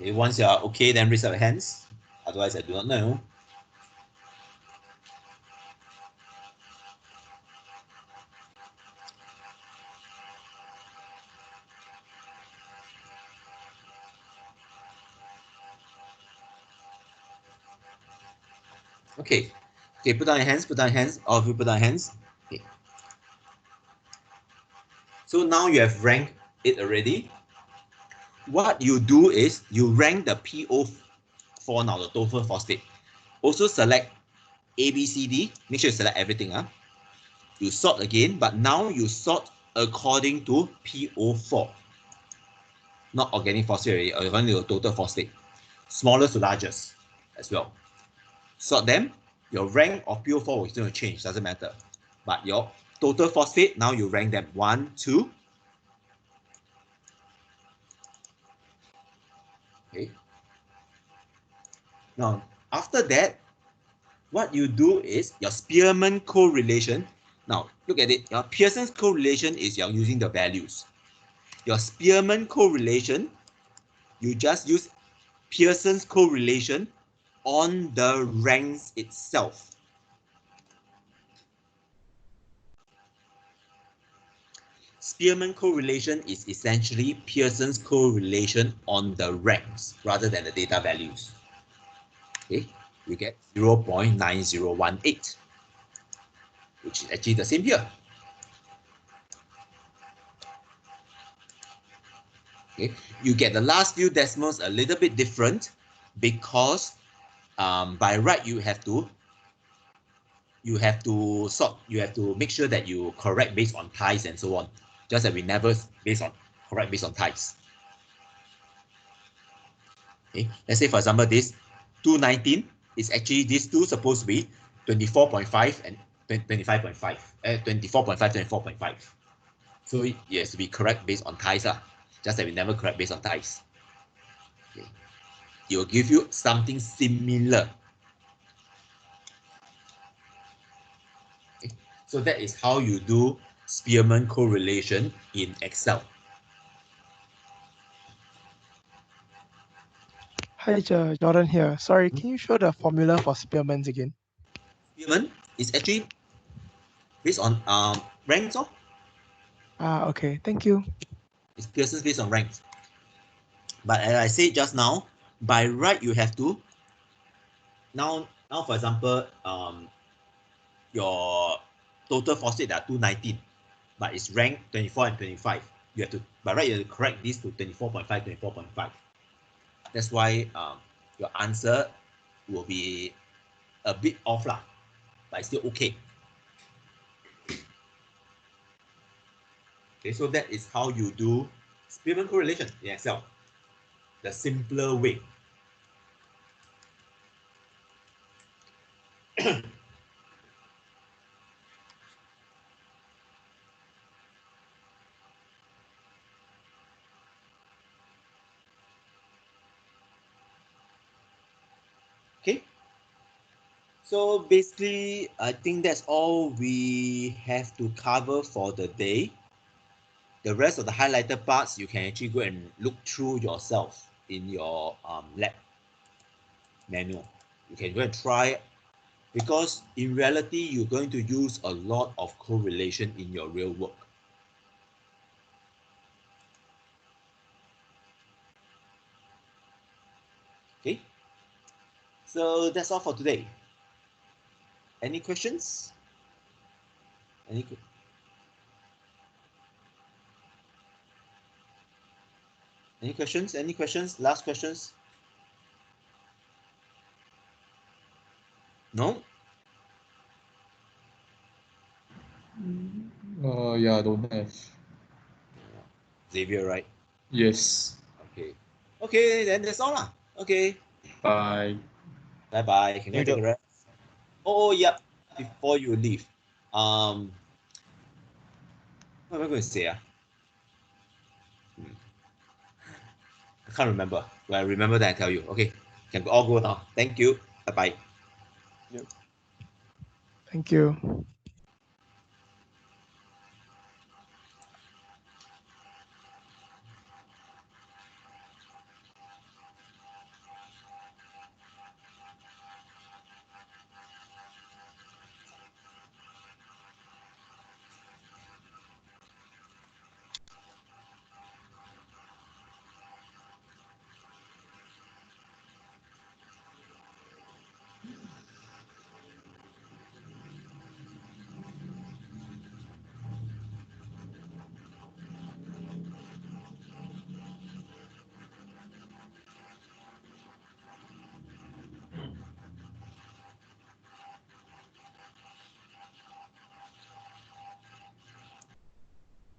Okay, once you are okay, then raise your hands. Otherwise, I do not know. Okay. Okay, put down your hands, put down your hands. All of you put down your hands. Okay. So now you have ranked it already. What you do is you rank the PO4 now, the total phosphate. Also select A, B, C, D. Make sure you select everything. You sort again, but now you sort according to PO4. Not organic phosphate already, according to the total phosphate. Smallest to largest as well. Sort them. Your rank of PO4 is going to change, doesn't matter. But your total phosphate, now you rank them 1, 2. Okay. Now, after that, what you do is your Spearmen correlation. Now, look at it. Your Pearson's correlation is you're using the values. Your Spearmen correlation, you just use Pearson's correlation on the ranks itself. Spearmen correlation is essentially Pearson's correlation on the ranks rather than the data values. Okay, you get 0.9018, which is actually the same here. Okay, you get the last few decimals a little bit different because by right you have to sort, you have to make sure that you correct based on ties and so on. Just that we never correct based on ties. Okay, let's say for example this 219 is actually these two supposed to be 24.5 and 25.5, 24.5, 24.5. So it has to be correct based on ties, just that we never correct based on ties. Okay. It will give you something similar. Okay. So that is how you do Spearmen correlation in Excel. Hi, Jordan here. Sorry, can you show the formula for Spearmans again? Spearmen is actually based on ranks. Okay, thank you. It's Pearson's based on ranks. But as I said just now, by right you have to now for example, your total phosphate are 219, but it's ranked 24 and 25. You have to by right you have to correct this to 24.5, 24.5. That's why your answer will be a bit off lah, but it's still okay. Okay, so that is how you do Spearmen correlation in Excel. the simpler way. Okay. So basically, I think that's all we have to cover for the day. The rest of the highlighted parts, you can actually go and look through yourself in your lab manual. You can go and try, because in reality, you're going to use a lot of correlation in your real work. Okay, so that's all for today. Any questions? Any questions? Any questions? Last questions? No? Yeah, don't have. Xavier, right? Yes. Okay. Okay, then that's all lah. Okay. Bye. Bye-bye. Can you Thank take a you. rest? Oh, yep. Before you leave, what am I going to say? I can't remember. When I remember, then I tell you. Okay, can all go now. Thank you. Bye-bye. Thank you.